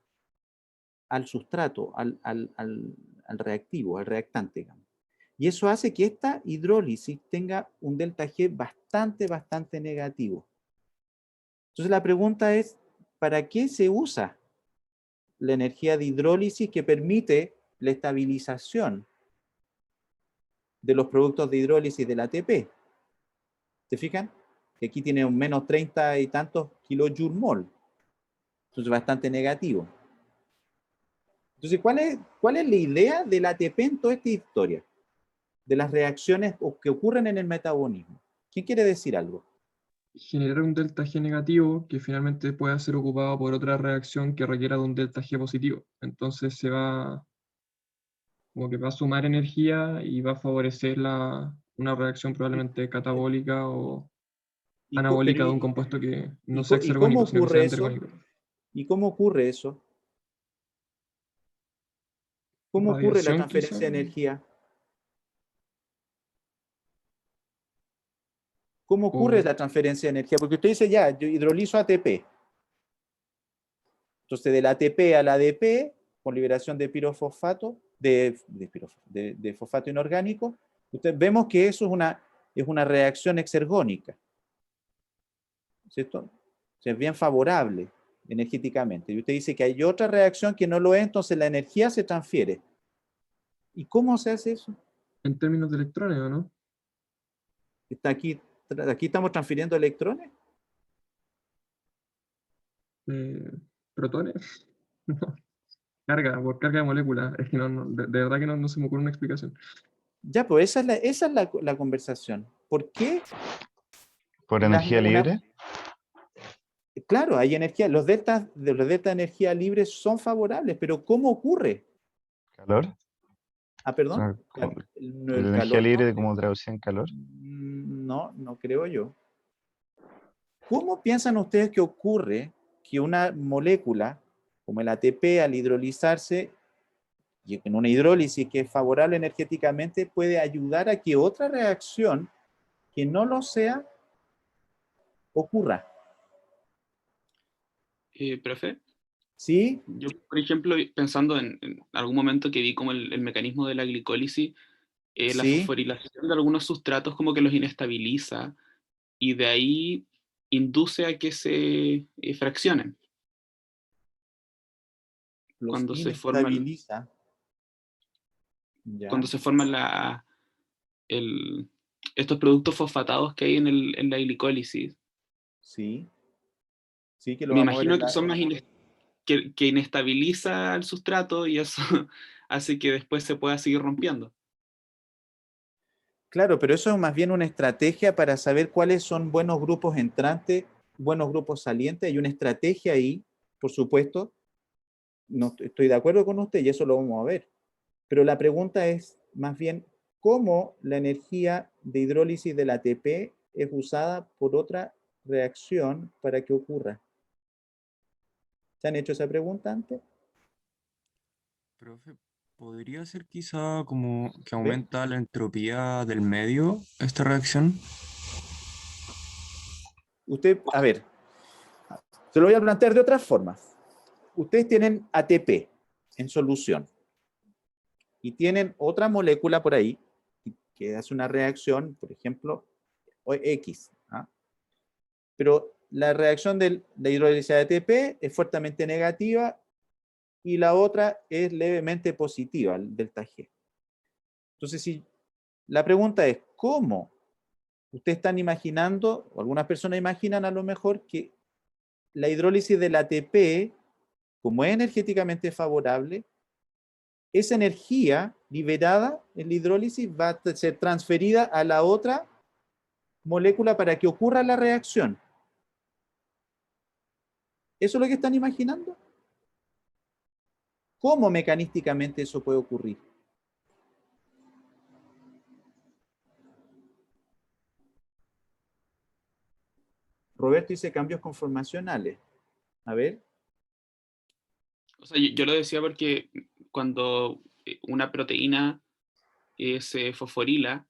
[SPEAKER 1] al sustrato, al reactivo, al reactante, digamos. Y eso hace que esta hidrólisis tenga un delta G bastante negativo. Entonces la pregunta es, ¿para qué se usa la energía de hidrólisis que permite la estabilización de los productos de hidrólisis del ATP? ¿Se fijan? Que aquí tiene un menos 30 y tantos kilojoules-mol. Entonces bastante negativo. Entonces, ¿cuál es la idea del ATP en toda esta historia? De las reacciones que ocurren en el metabolismo. ¿Quién quiere decir algo?
[SPEAKER 4] Generar un delta G negativo que finalmente pueda ser ocupado por otra reacción que requiera de un delta G positivo. Entonces como que va a sumar energía y va a favorecer una reacción probablemente catabólica o anabólica de un compuesto que no sea
[SPEAKER 1] ¿Y cómo
[SPEAKER 4] exergónico, sino que sea
[SPEAKER 1] ocurre eso?
[SPEAKER 4] entergónico.
[SPEAKER 1] ¿Y cómo ocurre eso? ¿Cómo ocurre la
[SPEAKER 4] Radiación,
[SPEAKER 1] transferencia
[SPEAKER 4] quizá.
[SPEAKER 1] de energía? ¿Cómo ocurre la transferencia de energía? Porque usted dice, ya, yo hidrolizo ATP. Entonces, del ATP al ADP, con liberación de pirofosfato, de fosfato inorgánico, vemos que eso es una reacción exergónica. ¿Cierto? O sea, es bien favorable energéticamente. Y usted dice que hay otra reacción que no lo es, entonces la energía se transfiere. ¿Y cómo se hace eso?
[SPEAKER 4] En términos de electrones, ¿o no?
[SPEAKER 1] Está aquí estamos transfiriendo electrones.
[SPEAKER 4] ¿Protones? No. Por carga de moléculas. Es que de verdad que no se me ocurre una explicación.
[SPEAKER 1] Ya, pues esa es la conversación. ¿Por qué?
[SPEAKER 8] ¿Por energía libre?
[SPEAKER 1] Claro, hay energía. Los deltas de energía libre son favorables, pero ¿cómo ocurre?
[SPEAKER 8] ¿Calor?
[SPEAKER 1] Ah, perdón.
[SPEAKER 8] ¿La
[SPEAKER 1] El
[SPEAKER 8] energía
[SPEAKER 1] calor,
[SPEAKER 8] libre
[SPEAKER 1] ¿no?
[SPEAKER 8] como traducida en calor?
[SPEAKER 1] No creo yo. ¿Cómo piensan ustedes que ocurre que una molécula como el ATP al hidrolizarse y en una hidrólisis que es favorable energéticamente puede ayudar a que otra reacción que no lo sea ocurra?
[SPEAKER 7] Profe,
[SPEAKER 1] ¿Sí?
[SPEAKER 7] yo, por ejemplo, pensando en algún momento que vi como el mecanismo de la glicólisis, la
[SPEAKER 1] Sí.
[SPEAKER 7] fosforilación de algunos sustratos como que los inestabiliza y de ahí induce a que se fraccionen.
[SPEAKER 1] Los
[SPEAKER 7] Cuando se
[SPEAKER 1] inestabiliza. Ya.
[SPEAKER 7] cuando se forman estos productos fosfatados que hay en la glicólisis.
[SPEAKER 1] Sí. Sí, que lo
[SPEAKER 7] Me
[SPEAKER 1] vamos a ver
[SPEAKER 7] imagino que son más que inestabiliza el sustrato y eso hace que después se pueda seguir rompiendo.
[SPEAKER 1] Claro, pero eso es más bien una estrategia para saber cuáles son buenos grupos entrantes, buenos grupos salientes. Hay una estrategia ahí, por supuesto, no estoy de acuerdo con usted y eso lo vamos a ver. Pero la pregunta es más bien, ¿cómo la energía de hidrólisis del ATP es usada por otra reacción para que ocurra? ¿Se han hecho esa pregunta antes?
[SPEAKER 9] Profe, ¿podría ser quizá como que
[SPEAKER 1] ¿Ve?
[SPEAKER 9] aumenta la entropía del medio esta reacción?
[SPEAKER 1] Usted, a ver, se lo voy a plantear de otra forma. Ustedes tienen ATP en solución y tienen otra molécula por ahí que hace una reacción, por ejemplo, X. ¿Ah? Pero la reacción de hidrólisis de ATP es fuertemente negativa y la otra es levemente positiva, el delta G. Entonces, si la pregunta es, ¿cómo ustedes están imaginando, o algunas personas imaginan a lo mejor que la hidrólisis del ATP, como es energéticamente favorable, esa energía liberada en la hidrólisis va a ser transferida a la otra molécula para que ocurra la reacción? ¿Eso es lo que están imaginando? ¿Cómo mecanísticamente eso puede ocurrir? Roberto dice cambios conformacionales. A ver.
[SPEAKER 7] O sea, yo lo decía porque cuando una proteína se fosforila,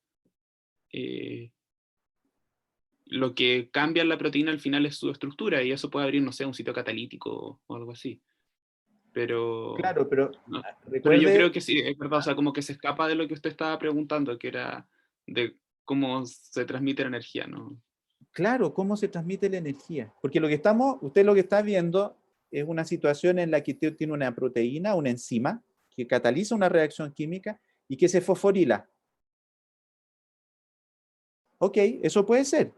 [SPEAKER 7] lo que cambia en la proteína al final es su estructura y eso puede abrir, no sé, un sitio catalítico o algo así. Pero,
[SPEAKER 1] Claro, pero
[SPEAKER 7] no, pero yo
[SPEAKER 1] recuerde.
[SPEAKER 7] creo que sí, es verdad, o sea, como que se escapa de lo que usted estaba preguntando, que era de cómo se transmite la energía, ¿no?
[SPEAKER 1] Claro, ¿cómo se transmite la energía? Porque usted lo que está viendo es una situación en la que usted tiene una proteína, una enzima, que cataliza una reacción química y que se fosforila. Ok, eso puede ser.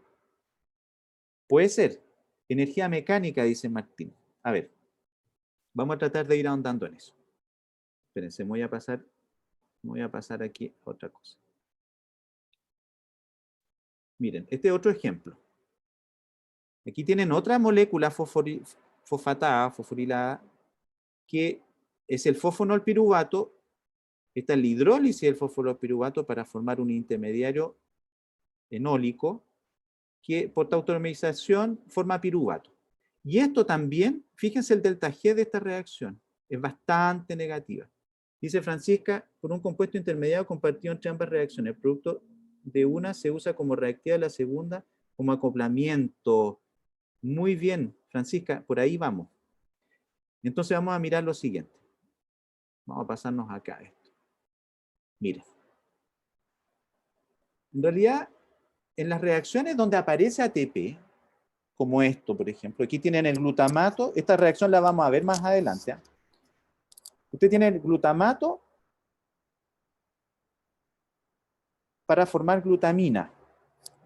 [SPEAKER 1] Puede ser. Energía mecánica, dice Martín. A ver, vamos a tratar de ir ahondando en eso. Espérense, voy a pasar aquí a otra cosa. Miren, este es otro ejemplo. Aquí tienen otra molécula fosfatada, fosforilada, que es el fosfonolpiruvato. Esta es la hidrólisis del fosfonolpiruvato para formar un intermediario enólico que por tautomerización forma piruvato. Y esto también, fíjense el delta G de esta reacción, es bastante negativa. Dice Francisca, por un compuesto intermediario compartido entre ambas reacciones. El producto de una se usa como reactiva de la segunda como acoplamiento. Muy bien, Francisca, por ahí vamos. Entonces vamos a mirar lo siguiente. Vamos a pasarnos acá esto. Miren. En realidad, en las reacciones donde aparece ATP, como esto, por ejemplo, aquí tienen el glutamato, esta reacción la vamos a ver más adelante. Usted tiene el glutamato para formar glutamina.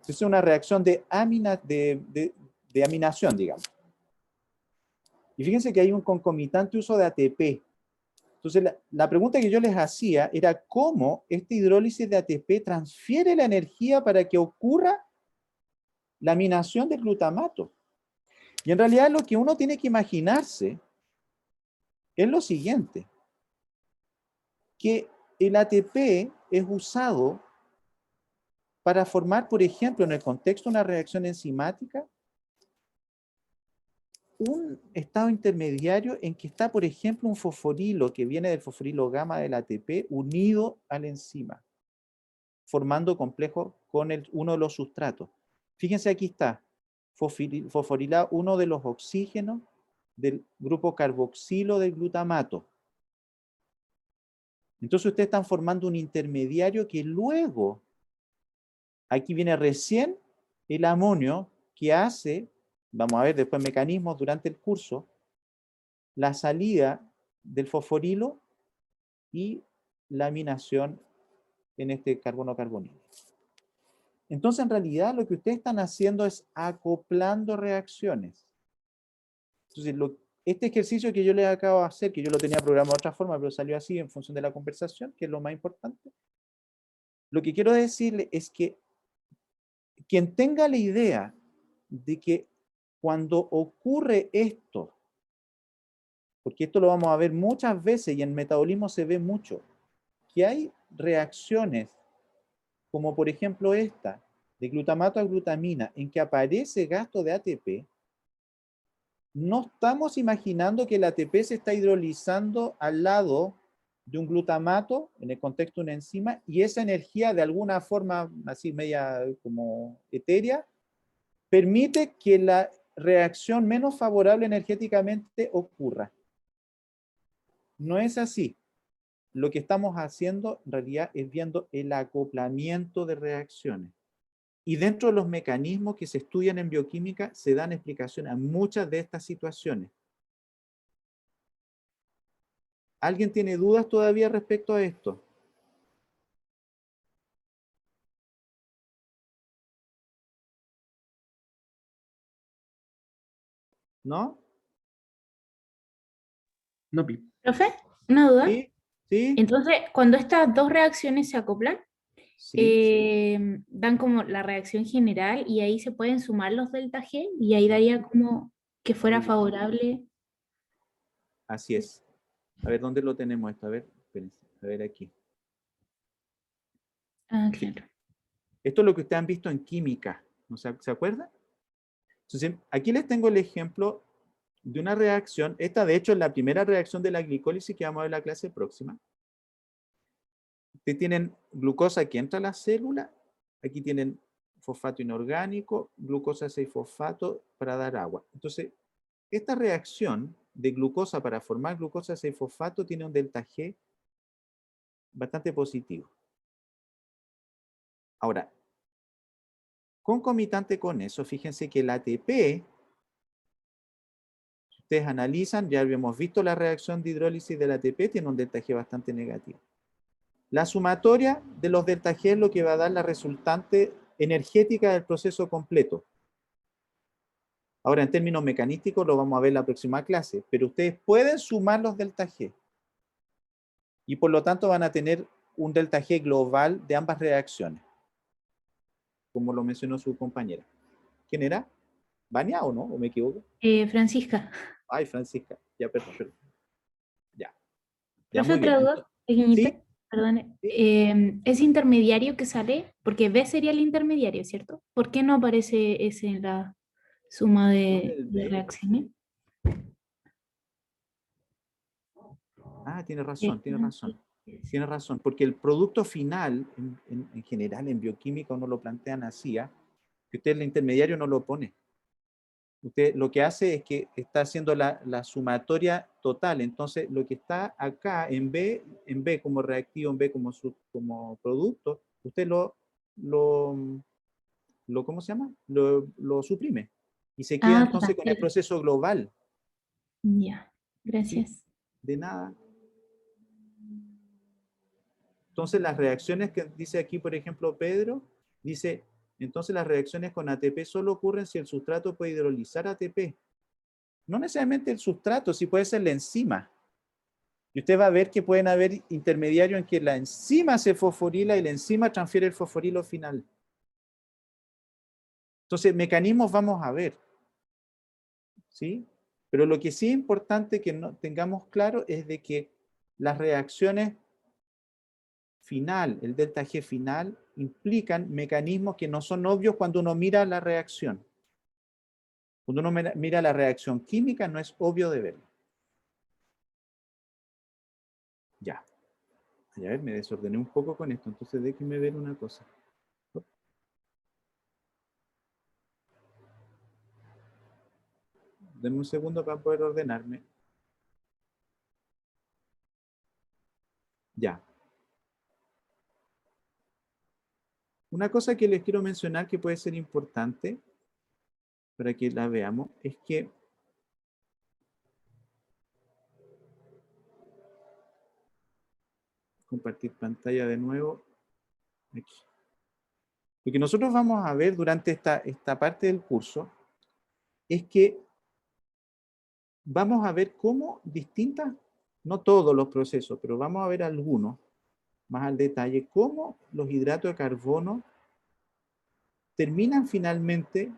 [SPEAKER 1] Es una reacción de aminación, digamos. Y fíjense que hay un concomitante uso de ATP. Entonces, la pregunta que yo les hacía era cómo esta hidrólisis de ATP transfiere la energía para que ocurra la aminación del glutamato. Y en realidad lo que uno tiene que imaginarse es lo siguiente, que el ATP es usado para formar, por ejemplo, en el contexto de una reacción enzimática, un estado intermediario en que está, por ejemplo, un fosforilo que viene del fosforilo gamma del ATP unido a la enzima, formando complejo con uno de los sustratos. Fíjense, aquí está, fosforilado uno de los oxígenos del grupo carboxilo del glutamato. Entonces ustedes están formando un intermediario que luego, aquí viene recién el amonio que hace, vamos a ver después mecanismos durante el curso, la salida del fosforilo y la aminación en este carbono-carbonilo. Entonces, en realidad, lo que ustedes están haciendo es acoplando reacciones. Entonces, este ejercicio que yo les acabo de hacer, que yo lo tenía programado de otra forma, pero salió así en función de la conversación, que es lo más importante, lo que quiero decirle es que quien tenga la idea de que cuando ocurre esto, porque esto lo vamos a ver muchas veces y en metabolismo se ve mucho, que hay reacciones, como por ejemplo esta, de glutamato a glutamina, en que aparece gasto de ATP. No estamos imaginando que el ATP se está hidrolizando al lado de un glutamato, en el contexto de una enzima, y esa energía de alguna forma, así media como etérea, permite que la reacción menos favorable energéticamente ocurra. No es así. Lo que estamos haciendo en realidad es viendo el acoplamiento de reacciones. Y dentro de los mecanismos que se estudian en bioquímica se dan explicaciones a muchas de estas situaciones. ¿Alguien tiene dudas todavía respecto a esto? ¿No?
[SPEAKER 4] No, Pi.
[SPEAKER 10] Profe, una duda.
[SPEAKER 1] ¿Sí? ¿Sí?
[SPEAKER 10] Entonces, cuando estas dos reacciones se acoplan,
[SPEAKER 1] ¿Sí?
[SPEAKER 10] dan como la reacción general y ahí se pueden sumar los delta G y ahí daría como que fuera
[SPEAKER 1] Muy bien.
[SPEAKER 10] favorable.
[SPEAKER 1] Así es. A ver, ¿dónde lo tenemos esto? A ver, espérense. A ver aquí.
[SPEAKER 10] Ah, claro.
[SPEAKER 1] Esto es lo que ustedes han visto en química. ¿No se acuerdan? Entonces, aquí les tengo el ejemplo de una reacción. Esta, de hecho, es la primera reacción de la glicólisis que vamos a ver en la clase próxima. Ustedes tienen glucosa que entra a la célula. Aquí tienen fosfato inorgánico, glucosa 6-fosfato para dar agua. Entonces, esta reacción de glucosa para formar glucosa 6-fosfato tiene un delta G bastante positivo. Ahora, concomitante con eso, fíjense que el ATP, si ustedes analizan, ya habíamos visto la reacción de hidrólisis del ATP, tiene un delta G bastante negativo. La sumatoria de los delta G es lo que va a dar la resultante energética del proceso completo. Ahora, en términos mecanísticos, lo vamos a ver en la próxima clase, pero ustedes pueden sumar los delta G. Y por lo tanto van a tener un delta G global de ambas reacciones, como lo mencionó su compañera. ¿Quién era? ¿Vania o no? ¿O me equivoco?
[SPEAKER 10] Francisca.
[SPEAKER 1] Ay, Francisca. Ya, perdón. Ya. Ya,
[SPEAKER 10] Profe,
[SPEAKER 1] muy bien.
[SPEAKER 10] otra duda pequeñita.
[SPEAKER 1] ¿Sí?
[SPEAKER 10] Perdón.
[SPEAKER 1] ¿Sí?
[SPEAKER 10] ¿Ese intermediario que sale? Porque B sería el intermediario, ¿cierto? ¿Por qué no aparece ese en la suma
[SPEAKER 1] ¿Dónde
[SPEAKER 10] de
[SPEAKER 1] el B?
[SPEAKER 10] reacciones?
[SPEAKER 1] Ah, tiene razón, tiene
[SPEAKER 10] Ah,
[SPEAKER 1] razón. Tiene razón, porque el producto final, en general, en bioquímica uno lo plantean así, que usted el intermediario no lo pone. Usted lo que hace es que está haciendo la sumatoria total. Entonces, lo que está acá en B como reactivo, en B como producto, usted ¿cómo se llama? Lo suprime. Y se queda entonces con el
[SPEAKER 10] transfiere.
[SPEAKER 1] proceso global.
[SPEAKER 10] Ya,
[SPEAKER 1] ¿Sí?
[SPEAKER 10] gracias.
[SPEAKER 1] De nada. Entonces, las reacciones que dice aquí, por ejemplo, Pedro, dice, entonces las reacciones con ATP solo ocurren si el sustrato puede hidrolizar ATP. No necesariamente el sustrato, sí puede ser la enzima. Y usted va a ver que pueden haber intermediarios en que la enzima se fosforila y la enzima transfiere el fosforilo final. Entonces, mecanismos vamos a ver. ¿Sí? Pero lo que sí es importante que no tengamos claro es de que las reacciones final, el delta G final, implican mecanismos que no son obvios cuando uno mira la reacción. Cuando uno mira la reacción química, no es obvio de verlo. Ya. A ver, me desordené un poco con esto, entonces déjenme ver una cosa. Denme un segundo para poder ordenarme. Ya. Una cosa que les quiero mencionar que puede ser importante para que la veamos es que compartir pantalla de nuevo aquí. Lo que nosotros vamos a ver durante esta parte del curso es que vamos a ver cómo distintas, no todos los procesos, pero vamos a ver algunos más al detalle, cómo los hidratos de carbono terminan finalmente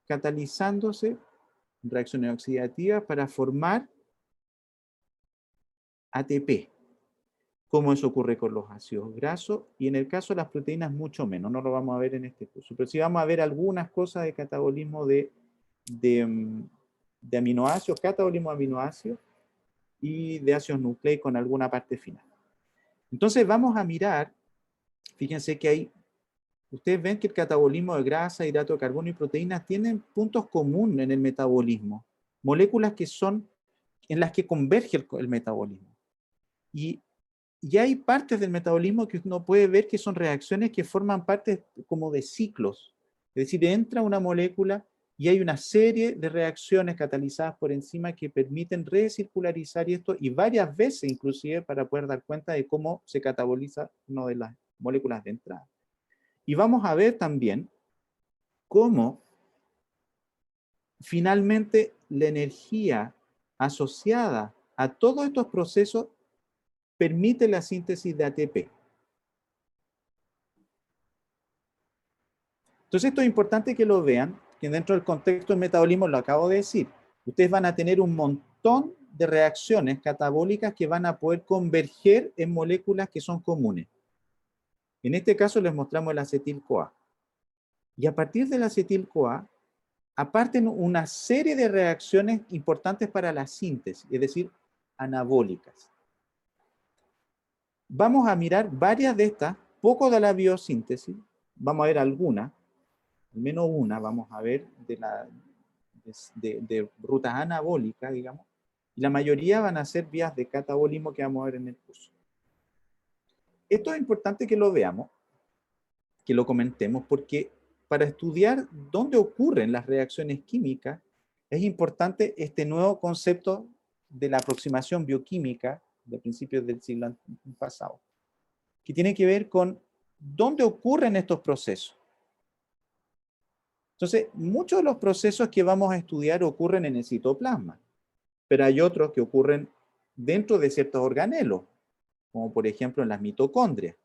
[SPEAKER 1] catalizándose reacciones oxidativas para formar ATP, como eso ocurre con los ácidos grasos, y en el caso de las proteínas mucho menos, no lo vamos a ver en este curso, pero sí vamos a ver algunas cosas de catabolismo de aminoácidos, catabolismo de aminoácidos y de ácidos nucleicos con alguna parte final. Entonces vamos a mirar, fíjense que hay, ustedes ven que el catabolismo de grasa, hidrato de carbono y proteínas tienen puntos comunes en el metabolismo, moléculas que son en las que converge el metabolismo. Y hay partes del metabolismo que uno puede ver que son reacciones que forman parte como de ciclos. Es decir, entra una molécula y hay una serie de reacciones catalizadas por enzima que permiten recircularizar esto y varias veces inclusive para poder dar cuenta de cómo se cataboliza una de las moléculas de entrada. Y vamos a ver también cómo finalmente la energía asociada a todos estos procesos permite la síntesis de ATP. Entonces esto es importante que lo vean, que dentro del contexto del metabolismo lo acabo de decir. Ustedes van a tener un montón de reacciones catabólicas que van a poder converger en moléculas que son comunes. En este caso les mostramos el acetil-CoA. Y a partir del acetil-CoA, aparten una serie de reacciones importantes para la síntesis, es decir, anabólicas. Vamos a mirar varias de estas, poco de la biosíntesis, vamos a ver algunas, al menos una, vamos a ver de rutas anabólicas, digamos, y la mayoría van a ser vías de catabolismo que vamos a ver en el curso. Esto es importante que lo veamos, que lo comentemos, porque para estudiar dónde ocurren las reacciones químicas, es importante este nuevo concepto de la aproximación bioquímica de principios del siglo pasado, que tiene que ver con dónde ocurren estos procesos. Entonces, muchos de los procesos que vamos a estudiar ocurren en el citoplasma, pero hay otros que ocurren dentro de ciertos organelos, como por ejemplo en las mitocondrias,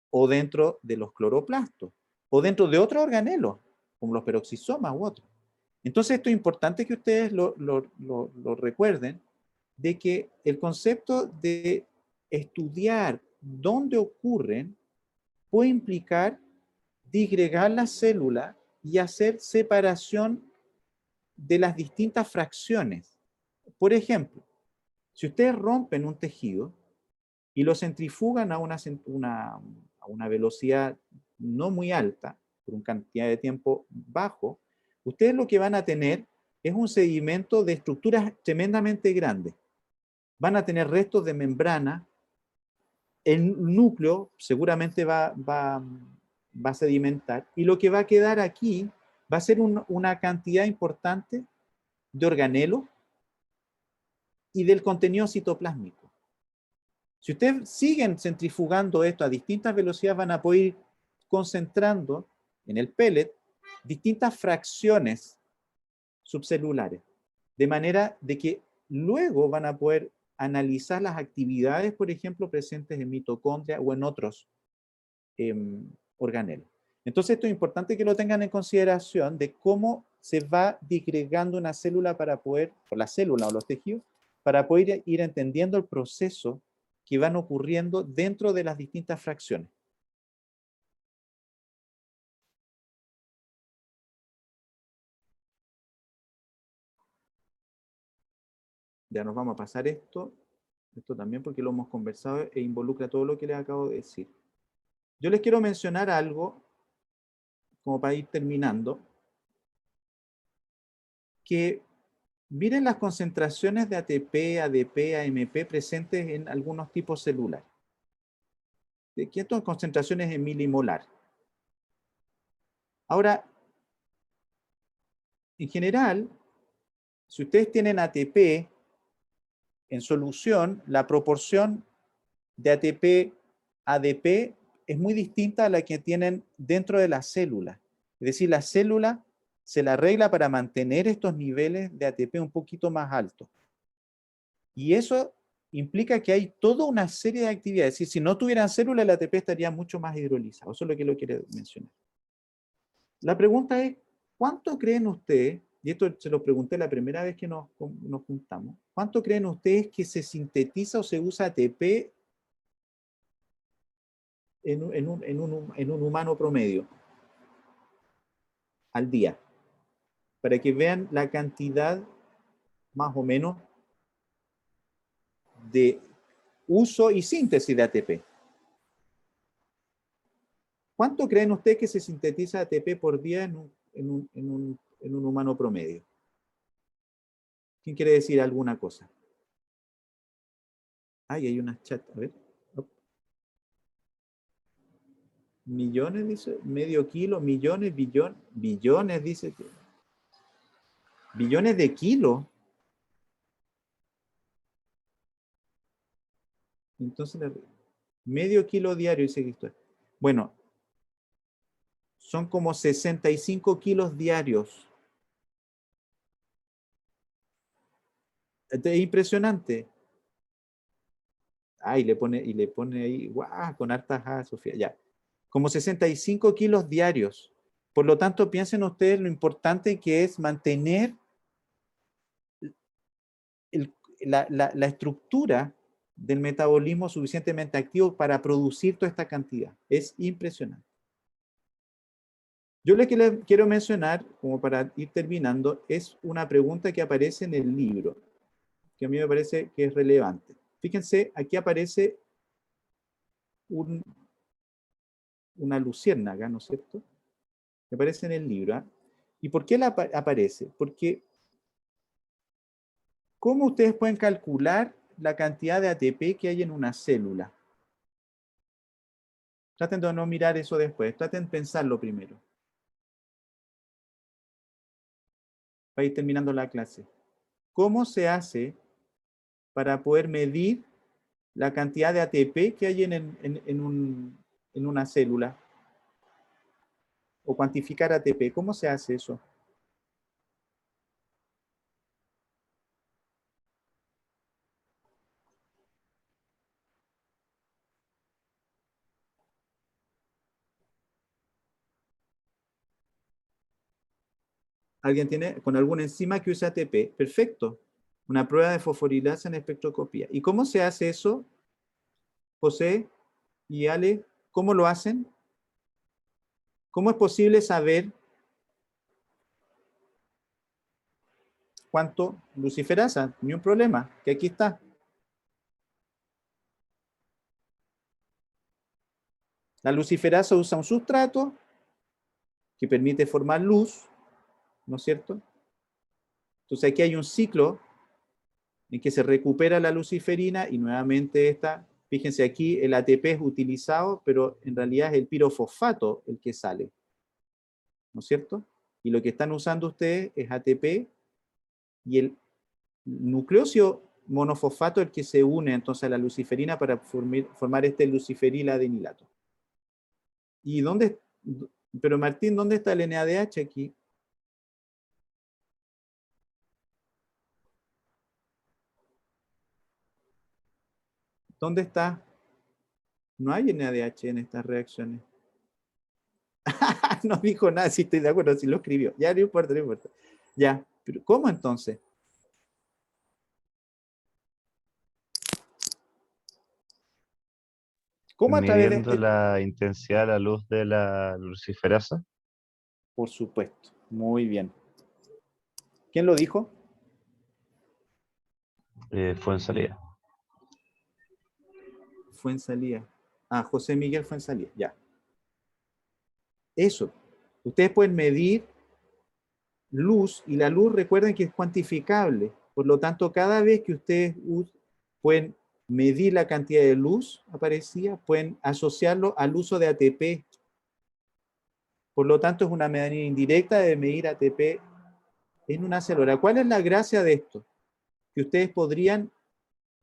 [SPEAKER 1] o dentro de los cloroplastos, o dentro de otros organelos, como los peroxisomas u otros. Entonces esto es importante que ustedes lo recuerden, de que el concepto de estudiar dónde ocurren puede implicar disgregar la célula y hacer separación de las distintas fracciones. Por ejemplo, si ustedes rompen un tejido y lo centrifugan a una velocidad no muy alta, por una cantidad de tiempo bajo, ustedes lo que van a tener es un sedimento de estructuras tremendamente grandes. Van a tener restos de membrana, el núcleo seguramente va a sedimentar, y lo que va a quedar aquí va a ser una cantidad importante de organelos y del contenido citoplásmico. Si ustedes siguen centrifugando esto a distintas velocidades, van a poder ir concentrando en el pellet distintas fracciones subcelulares, de manera de que luego van a poder analizar las actividades, por ejemplo, presentes en mitocondria o en otros organelos. Entonces esto es importante que lo tengan en consideración de cómo se va disgregando una célula para poder, o la célula o los tejidos, para poder ir entendiendo el proceso que van ocurriendo dentro de las distintas fracciones. Ya nos vamos a pasar esto también porque lo hemos conversado e involucra todo lo que les acabo de decir. Yo les quiero mencionar algo, como para ir terminando, que miren las concentraciones de ATP, ADP, AMP presentes en algunos tipos celulares. Aquí estas concentraciones en milimolar. Ahora, en general, si ustedes tienen ATP en solución, la proporción de ATP-ADP es muy distinta a la que tienen dentro de la célula. Es decir, la célula se la arregla para mantener estos niveles de ATP un poquito más altos. Y eso implica que hay toda una serie de actividades. Es decir, si no tuvieran célula, el ATP estaría mucho más hidrolizado. Eso es lo que lo quiero mencionar. La pregunta es, ¿cuánto creen ustedes y esto se lo pregunté la primera vez que nos juntamos, ¿cuánto creen ustedes que se sintetiza o se usa ATP en un humano promedio al día? Para que vean la cantidad más o menos de uso y síntesis de ATP. ¿Cuánto creen ustedes que se sintetiza ATP por día en un humano promedio? ¿Quién quiere decir alguna cosa? Ay, hay unas chats, a ver. Millones, dice, medio kilo, millones, billones, dice. Billones de kilos. Entonces, medio kilo diario, dice Cristo. Bueno, son como 65 kilos diarios. Es impresionante. Ah, y le pone ahí, guau, con hartas Sofía, ya. Como 65 kilos diarios. Por lo tanto, piensen ustedes lo importante que es mantener la estructura del metabolismo suficientemente activo para producir toda esta cantidad. Es impresionante. Yo le quiero mencionar, como para ir terminando, es una pregunta que aparece en el libro, que a mí me parece que es relevante. Fíjense, aquí aparece una luciérnaga, ¿no es cierto? Que aparece en el libro. ¿Eh? ¿Y por qué aparece? Porque, ¿cómo ustedes pueden calcular la cantidad de ATP que hay en una célula? Traten de no mirar eso después, traten de pensarlo primero. Para ir terminando la clase. ¿Cómo se hace para poder medir la cantidad de ATP que hay en una célula? O cuantificar ATP. ¿Cómo se hace eso? ¿Alguien tiene con alguna enzima que use ATP? Perfecto. Una prueba de fosforilasa en espectroscopía. ¿Y cómo se hace eso? José y Ale, ¿cómo lo hacen? ¿Cómo es posible saber cuánto luciferasa? Ni un problema, que aquí está. La luciferasa usa un sustrato que permite formar luz, ¿no es cierto? Entonces aquí hay un ciclo en que se recupera la luciferina y nuevamente esta, fíjense aquí, el ATP es utilizado, pero en realidad es el pirofosfato el que sale, ¿no es cierto? Y lo que están usando ustedes es ATP y el nucleósido monofosfato el que se une entonces a la luciferina para formar este luciferil-adenilato. ¿Y dónde? Pero Martín, ¿dónde está el NADH aquí? ¿Dónde está? No hay NADH en estas reacciones. No dijo nada, si estoy de acuerdo, si lo escribió. Ya, no importa, no importa. Ya, pero ¿cómo entonces? ¿Cómo a través de
[SPEAKER 8] Midiendo la intensidad de la luz de la luciferasa.
[SPEAKER 1] Por supuesto, muy bien. ¿Quién lo dijo?
[SPEAKER 8] Fuenzalía.
[SPEAKER 1] Fuenzalía. Ah, José Miguel Fuenzalía, ya. Eso. Ustedes pueden medir luz y la luz, recuerden que es cuantificable. Por lo tanto, cada vez que ustedes pueden medir la cantidad de luz aparecida, pueden asociarlo al uso de ATP. Por lo tanto, es una manera indirecta de medir ATP en una célula. ¿Cuál es la gracia de esto? Que ustedes podrían,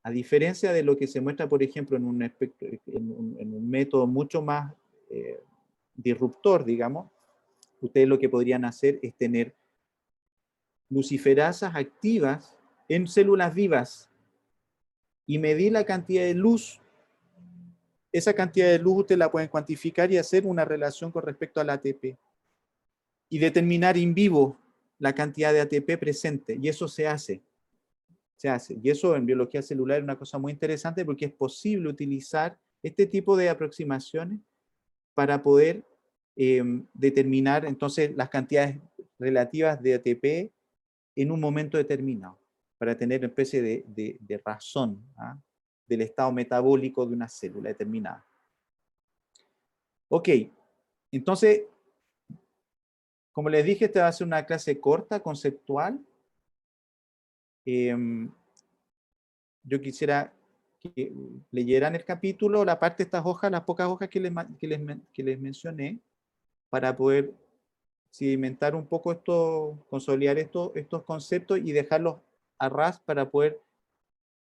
[SPEAKER 1] a diferencia de lo que se muestra, por ejemplo, en un método mucho más disruptor, digamos, ustedes lo que podrían hacer es tener luciferasas activas en células vivas y medir la cantidad de luz. Esa cantidad de luz ustedes la pueden cuantificar y hacer una relación con respecto al ATP. Y determinar in vivo la cantidad de ATP presente, y eso se hace. Se hace. Y eso en biología celular es una cosa muy interesante porque es posible utilizar este tipo de aproximaciones para poder determinar entonces las cantidades relativas de ATP en un momento determinado, para tener una especie de razón del estado metabólico de una célula determinada. Ok, entonces, como les dije, esta va a ser una clase corta, conceptual. Yo quisiera que leyeran el capítulo, la parte de estas hojas, las pocas hojas que les mencioné, para poder sedimentar un poco esto, consolidar estos conceptos y dejarlos a ras para poder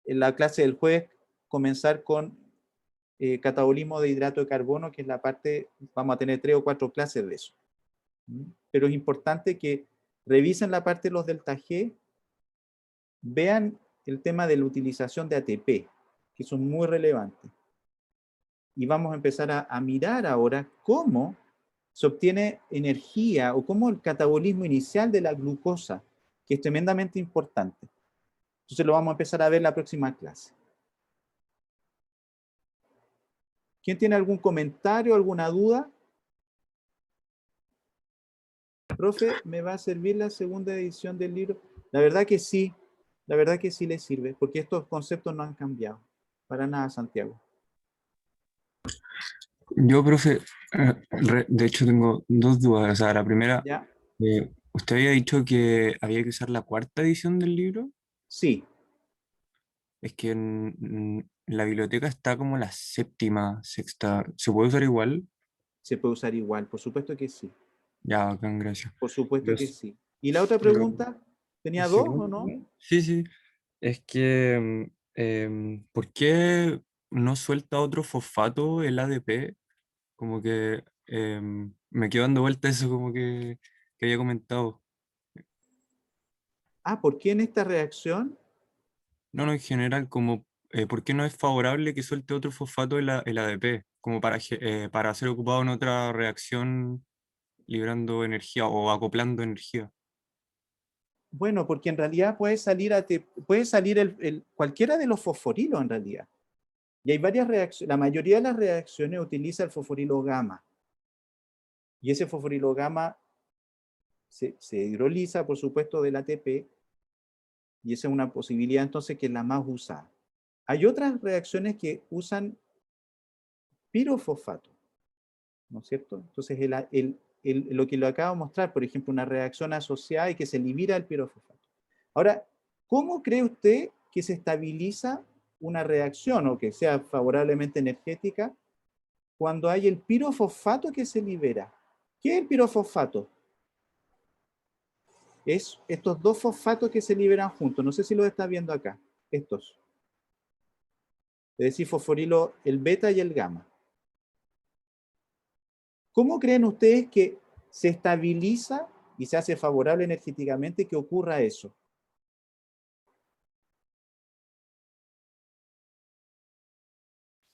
[SPEAKER 1] en la clase del jueves comenzar con catabolismo de hidrato de carbono, que es la parte, vamos a tener 3 o 4 clases de eso. Pero es importante que revisen la parte de los delta G, vean el tema de la utilización de ATP, que son muy relevantes. Y vamos a empezar a mirar ahora cómo se obtiene energía o cómo el catabolismo inicial de la glucosa, que es tremendamente importante. Entonces lo vamos a empezar a ver en la próxima clase. ¿Quién tiene algún comentario, alguna duda? Profe, ¿me va a servir la segunda edición del libro? La verdad que sí le sirve, porque estos conceptos no han cambiado. Para nada, Santiago.
[SPEAKER 9] Yo, profe, de hecho tengo dos dudas. O sea, la primera,
[SPEAKER 1] ¿Ya?
[SPEAKER 9] usted había dicho que había que usar la cuarta edición del libro.
[SPEAKER 1] Sí.
[SPEAKER 9] Es que en la biblioteca está como la séptima, sexta. ¿Se puede usar igual?
[SPEAKER 1] Se puede usar igual, por supuesto que sí.
[SPEAKER 9] Ya, bacán, gracias.
[SPEAKER 1] Por supuesto que
[SPEAKER 9] Los-
[SPEAKER 1] sí. ¿Y la otra
[SPEAKER 9] lo-
[SPEAKER 1] pregunta?
[SPEAKER 9] lo
[SPEAKER 1] ¿Tenía dos o
[SPEAKER 9] segundo,
[SPEAKER 1] no?
[SPEAKER 9] sí, sí. Es que, ¿por qué no suelta otro fosfato el ADP? Como que me quedo dando vuelta eso como que había comentado.
[SPEAKER 1] Ah, ¿por qué en esta reacción?
[SPEAKER 9] No, no, en general, como, ¿por qué no es favorable que suelte otro fosfato el ADP? Como para ser ocupado en otra reacción librando energía o acoplando energía.
[SPEAKER 1] Bueno, porque en realidad puede salir, cualquiera de los fosforilos en realidad. Y hay varias reacciones, la mayoría de las reacciones utiliza el fosforilo gamma. Y ese fosforilo gamma se hidroliza, por supuesto, del ATP, y esa es una posibilidad entonces que es la más usada. Hay otras reacciones que usan pirofosfato, ¿no es cierto? Entonces, lo que lo acabo de mostrar, por ejemplo, una reacción asociada y que se libera el pirofosfato. Ahora, ¿cómo cree usted que se estabiliza una reacción o que sea favorablemente energética cuando hay el pirofosfato que se libera? ¿Qué es el pirofosfato? Es estos dos fosfatos que se liberan juntos. No sé si los está viendo acá. Estos. Es decir, fosforilo, el beta y el gamma. ¿Cómo creen ustedes que se estabiliza y se hace favorable energéticamente que ocurra eso?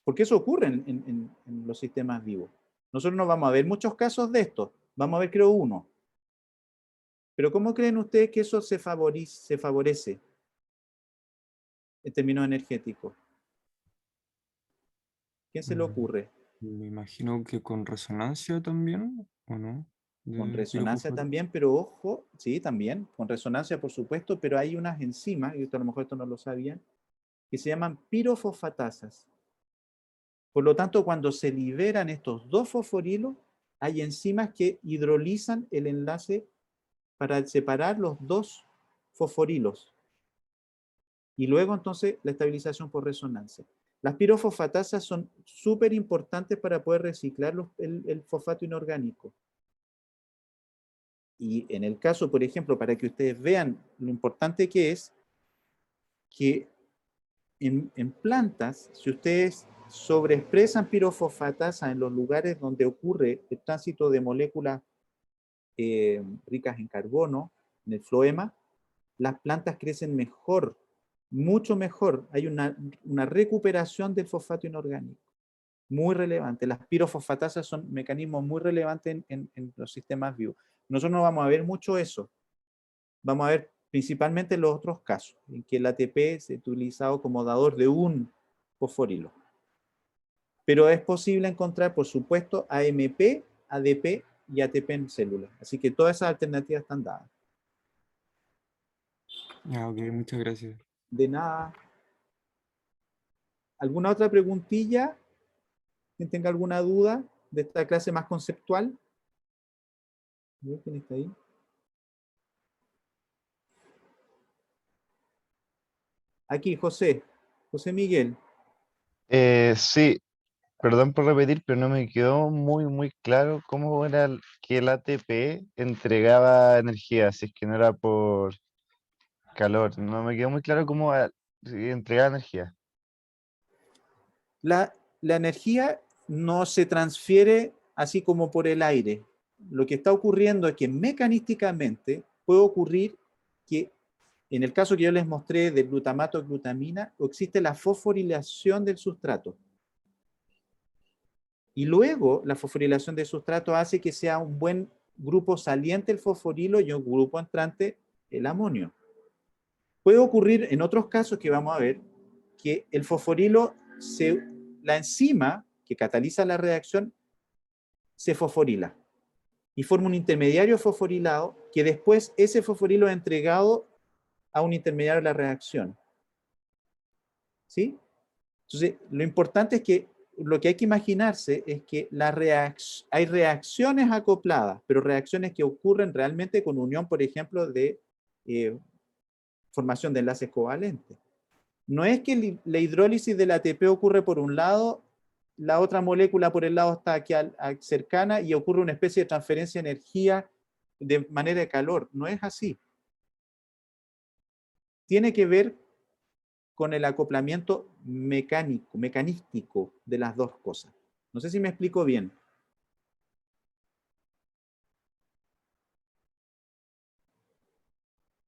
[SPEAKER 1] Porque eso ocurre en los sistemas vivos. Nosotros no vamos a ver muchos casos de esto. Vamos a ver, creo, uno. Pero ¿cómo creen ustedes que eso se favorece en términos energéticos? ¿Quién se le ocurre?
[SPEAKER 9] Me imagino que con resonancia también, ¿o no?
[SPEAKER 1] Con
[SPEAKER 9] De
[SPEAKER 1] resonancia
[SPEAKER 9] pirofosfato.
[SPEAKER 1] también, pero ojo, sí, también, con resonancia por supuesto, pero hay unas enzimas, y a lo mejor esto no lo sabían, que se llaman pirofosfatasas. Por lo tanto, cuando se liberan estos dos fosforilos, hay enzimas que hidrolizan el enlace para separar los dos fosforilos. Y luego entonces la estabilización por resonancia. Las pirofosfatasas son súper importantes para poder reciclar el fosfato inorgánico. Y en el caso, por ejemplo, para que ustedes vean lo importante que es, que en plantas, si ustedes sobreexpresan pirofosfatasa en los lugares donde ocurre el tránsito de moléculas ricas en carbono, en el floema, las plantas crecen mejor, mucho mejor. Hay una recuperación del fosfato inorgánico, muy relevante. Las pirofosfatasas son mecanismos muy relevantes en los sistemas vivos. Nosotros no vamos a ver mucho eso, vamos a ver principalmente los otros casos, en que el ATP se ha utilizado como dador de un fosforilo. Pero es posible encontrar, por supuesto, AMP, ADP y ATP en células. Así que todas esas alternativas están dadas.
[SPEAKER 9] Ah, ok, muchas gracias.
[SPEAKER 1] De nada. ¿Alguna otra preguntilla? ¿Quién tenga alguna duda de esta clase más conceptual? ¿Quién está ahí? Aquí, José. José Miguel.
[SPEAKER 8] Sí, perdón por repetir, pero no me quedó muy claro cómo era que el ATP entregaba energía, si es que no era por calor. No me quedó muy claro cómo entregaba energía.
[SPEAKER 1] La energía no se transfiere así como por el aire. Lo que está ocurriendo es que mecanísticamente puede ocurrir que, en el caso que yo les mostré del glutamato a glutamina, existe la fosforilación del sustrato. Y luego la fosforilación del sustrato hace que sea un buen grupo saliente el fosforilo y un grupo entrante el amonio. Puede ocurrir en otros casos que vamos a ver que el fosforilo, la enzima que cataliza la reacción, se fosforila y forma un intermediario fosforilado que después ese fosforilo es entregado a un intermediario de la reacción. ¿Sí? Entonces, lo importante es que lo que hay que imaginarse es que hay reacciones acopladas, pero reacciones que ocurren realmente con unión, por ejemplo, de formación de enlaces covalentes. No es que la hidrólisis del ATP ocurre por un lado, la otra molécula por el lado está aquí cercana y ocurre una especie de transferencia de energía de manera de calor. No es así. Tiene que ver con el acoplamiento mecanístico de las dos cosas. No sé si me explico bien.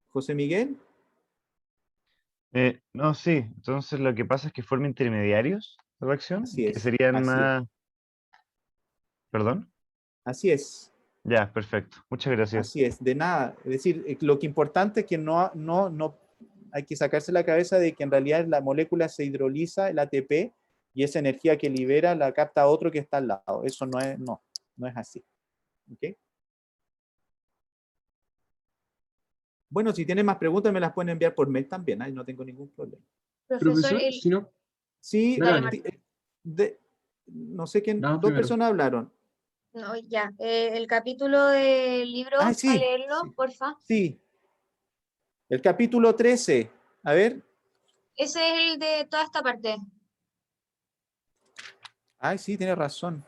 [SPEAKER 1] José Miguel.
[SPEAKER 8] No, sí. Entonces lo que pasa es que forma intermediarios de reacción,
[SPEAKER 1] Así
[SPEAKER 8] que
[SPEAKER 1] es.
[SPEAKER 8] serían
[SPEAKER 1] Así es.
[SPEAKER 8] más... ¿Perdón?
[SPEAKER 1] Así es.
[SPEAKER 8] Ya, perfecto. Muchas gracias.
[SPEAKER 1] Así es. De nada. Es decir, lo que importante es que no hay que sacarse la cabeza de que en realidad la molécula se hidroliza, el ATP, y esa energía que libera la capta otro que está al lado. Eso no es así. ¿Okay? Bueno, si tienen más preguntas me las pueden enviar por mail también, no tengo ningún problema.
[SPEAKER 5] Profesor,
[SPEAKER 4] Profesor, si no,
[SPEAKER 1] Sí,
[SPEAKER 4] dale,
[SPEAKER 5] Dale,
[SPEAKER 4] dale.
[SPEAKER 1] no sé quién,
[SPEAKER 4] Vamos
[SPEAKER 1] dos
[SPEAKER 4] primero.
[SPEAKER 1] personas hablaron.
[SPEAKER 5] no, ya. El capítulo del libro,
[SPEAKER 1] Ah,
[SPEAKER 5] para
[SPEAKER 1] sí,
[SPEAKER 5] leerlo, porfa.
[SPEAKER 1] sí. El capítulo 13. A ver.
[SPEAKER 5] Ese es el de toda esta parte.
[SPEAKER 1] Ay, sí, tiene razón.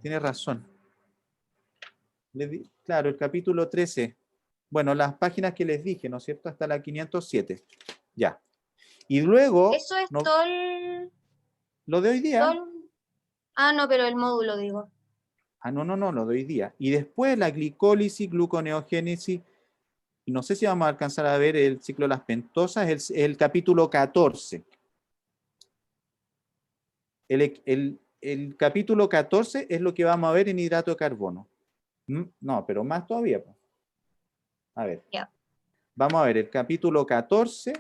[SPEAKER 1] Tiene razón. Claro, el capítulo 13. Bueno, las páginas que les dije, ¿no es cierto? Hasta la 507. Ya. Y luego,
[SPEAKER 5] Eso es todo el...
[SPEAKER 1] lo de hoy día.
[SPEAKER 5] Ah, no, pero el módulo, digo.
[SPEAKER 1] Ah, no, lo de hoy día. Y después la glicólisis, gluconeogénesis. Y no sé si vamos a alcanzar a ver el ciclo de las pentosas, el capítulo 14. El capítulo 14 es lo que vamos a ver en hidrato de carbono. No, pero más todavía. A ver.
[SPEAKER 5] Ya.
[SPEAKER 1] Vamos a ver el capítulo 14,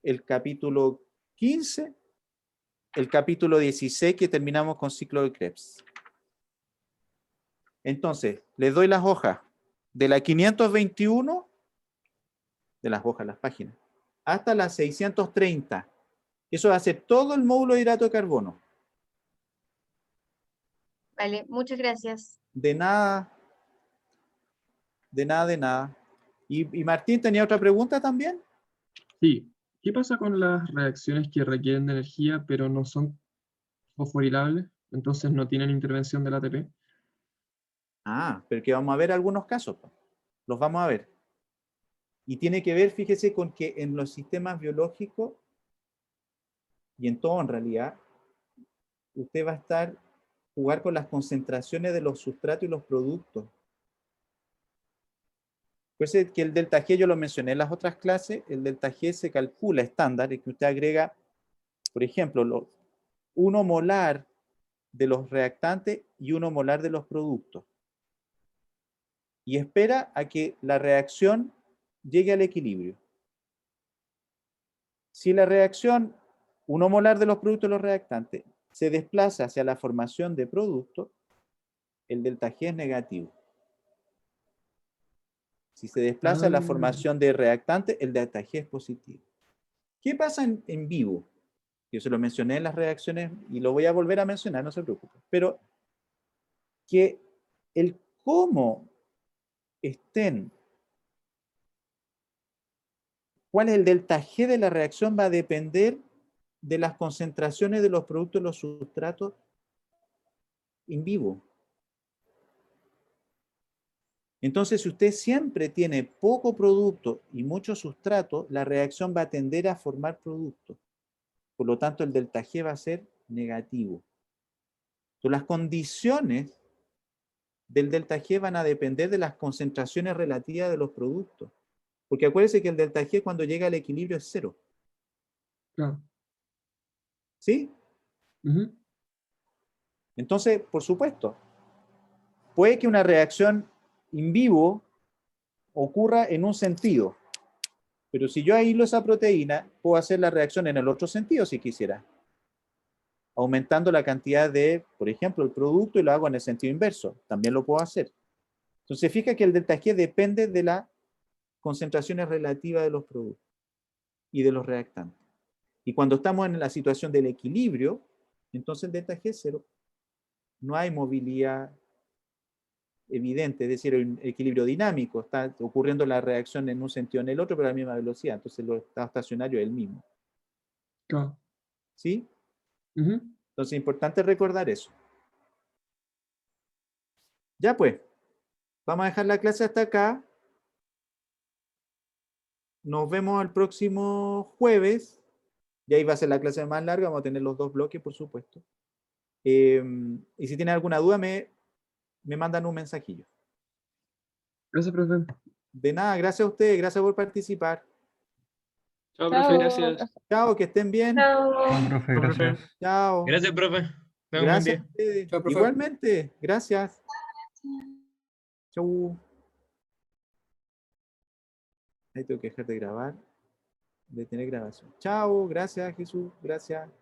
[SPEAKER 1] el capítulo 15, el capítulo 16 que terminamos con ciclo de Krebs. Entonces, les doy las hojas de la 521, de las hojas, las páginas, hasta la 630. Eso va a ser todo el módulo de hidrato de carbono.
[SPEAKER 5] Vale, muchas gracias.
[SPEAKER 1] De nada. De nada, de nada. ¿Y Martín tenía otra pregunta también?
[SPEAKER 4] Sí. ¿Qué pasa con las reacciones que requieren de energía pero no son fosforilables? Entonces no tienen intervención del ATP.
[SPEAKER 1] Ah, pero que vamos a ver algunos casos. Los vamos a ver. Y tiene que ver, fíjese, con que en los sistemas biológicos, y en todo en realidad, usted va a jugar con las concentraciones de los sustratos y los productos. Pues es que el delta G yo lo mencioné en las otras clases, el delta G se calcula estándar, es que usted agrega, por ejemplo, 1 molar de los reactantes y 1 molar de los productos. y espera a que la reacción llegue al equilibrio. Si la reacción 1 molar de los productos de los reactantes se desplaza hacia la formación de producto, el delta G es negativo. Si se desplaza a la formación de reactante, el delta G es positivo. ¿Qué pasa en vivo? Yo se lo mencioné en las reacciones y lo voy a volver a mencionar, no se preocupe. Pero que el cómo estén, cuál es el delta G de la reacción va a depender de las concentraciones de los productos de los sustratos en vivo. Entonces, si usted siempre tiene poco producto y mucho sustrato, la reacción va a tender a formar producto. Por lo tanto, el delta G va a ser negativo. Entonces, las condiciones del delta G van a depender de las concentraciones relativas de los productos. Porque acuérdense que el delta G cuando llega al equilibrio es 0.
[SPEAKER 4] Claro.
[SPEAKER 1] ¿Sí?
[SPEAKER 4] Ujú.
[SPEAKER 1] Entonces, por supuesto, puede que una reacción in vivo ocurra en un sentido. Pero si yo aíslo esa proteína, puedo hacer la reacción en el otro sentido si quisiera. Aumentando la cantidad de, por ejemplo, el producto y lo hago en el sentido inverso. También lo puedo hacer. Entonces, fija que el delta G depende de las concentraciones relativas de los productos y de los reactantes. Y cuando estamos en la situación del equilibrio, entonces el delta G es 0. No hay movilidad evidente, es decir, un equilibrio dinámico. Está ocurriendo la reacción en un sentido o en el otro, pero a la misma velocidad. Entonces, el estado estacionario es el mismo.
[SPEAKER 4] Claro.
[SPEAKER 1] ¿Sí?
[SPEAKER 4] Ujú.
[SPEAKER 1] Entonces, es importante recordar eso. Ya pues, vamos a dejar la clase hasta acá. Nos vemos el próximo jueves. Y ahí va a ser la clase más larga. Vamos a tener los 2 bloques, por supuesto. Y si tienen alguna duda, me mandan un mensajillo.
[SPEAKER 4] Gracias, profe.
[SPEAKER 1] De nada, gracias a ustedes. Gracias por participar.
[SPEAKER 7] Chao, profe, gracias.
[SPEAKER 1] Chao, que estén bien.
[SPEAKER 10] Chao.
[SPEAKER 9] No, profe, gracias.
[SPEAKER 1] Chao.
[SPEAKER 3] Gracias, profe. Tenga un buen
[SPEAKER 1] Gracias a
[SPEAKER 3] día.
[SPEAKER 1] ustedes.
[SPEAKER 6] Chao, profe.
[SPEAKER 1] Igualmente. Gracias. Chau. Ahí tengo que dejar de grabar. De tener grabación. Chao. Gracias, Jesús. Gracias.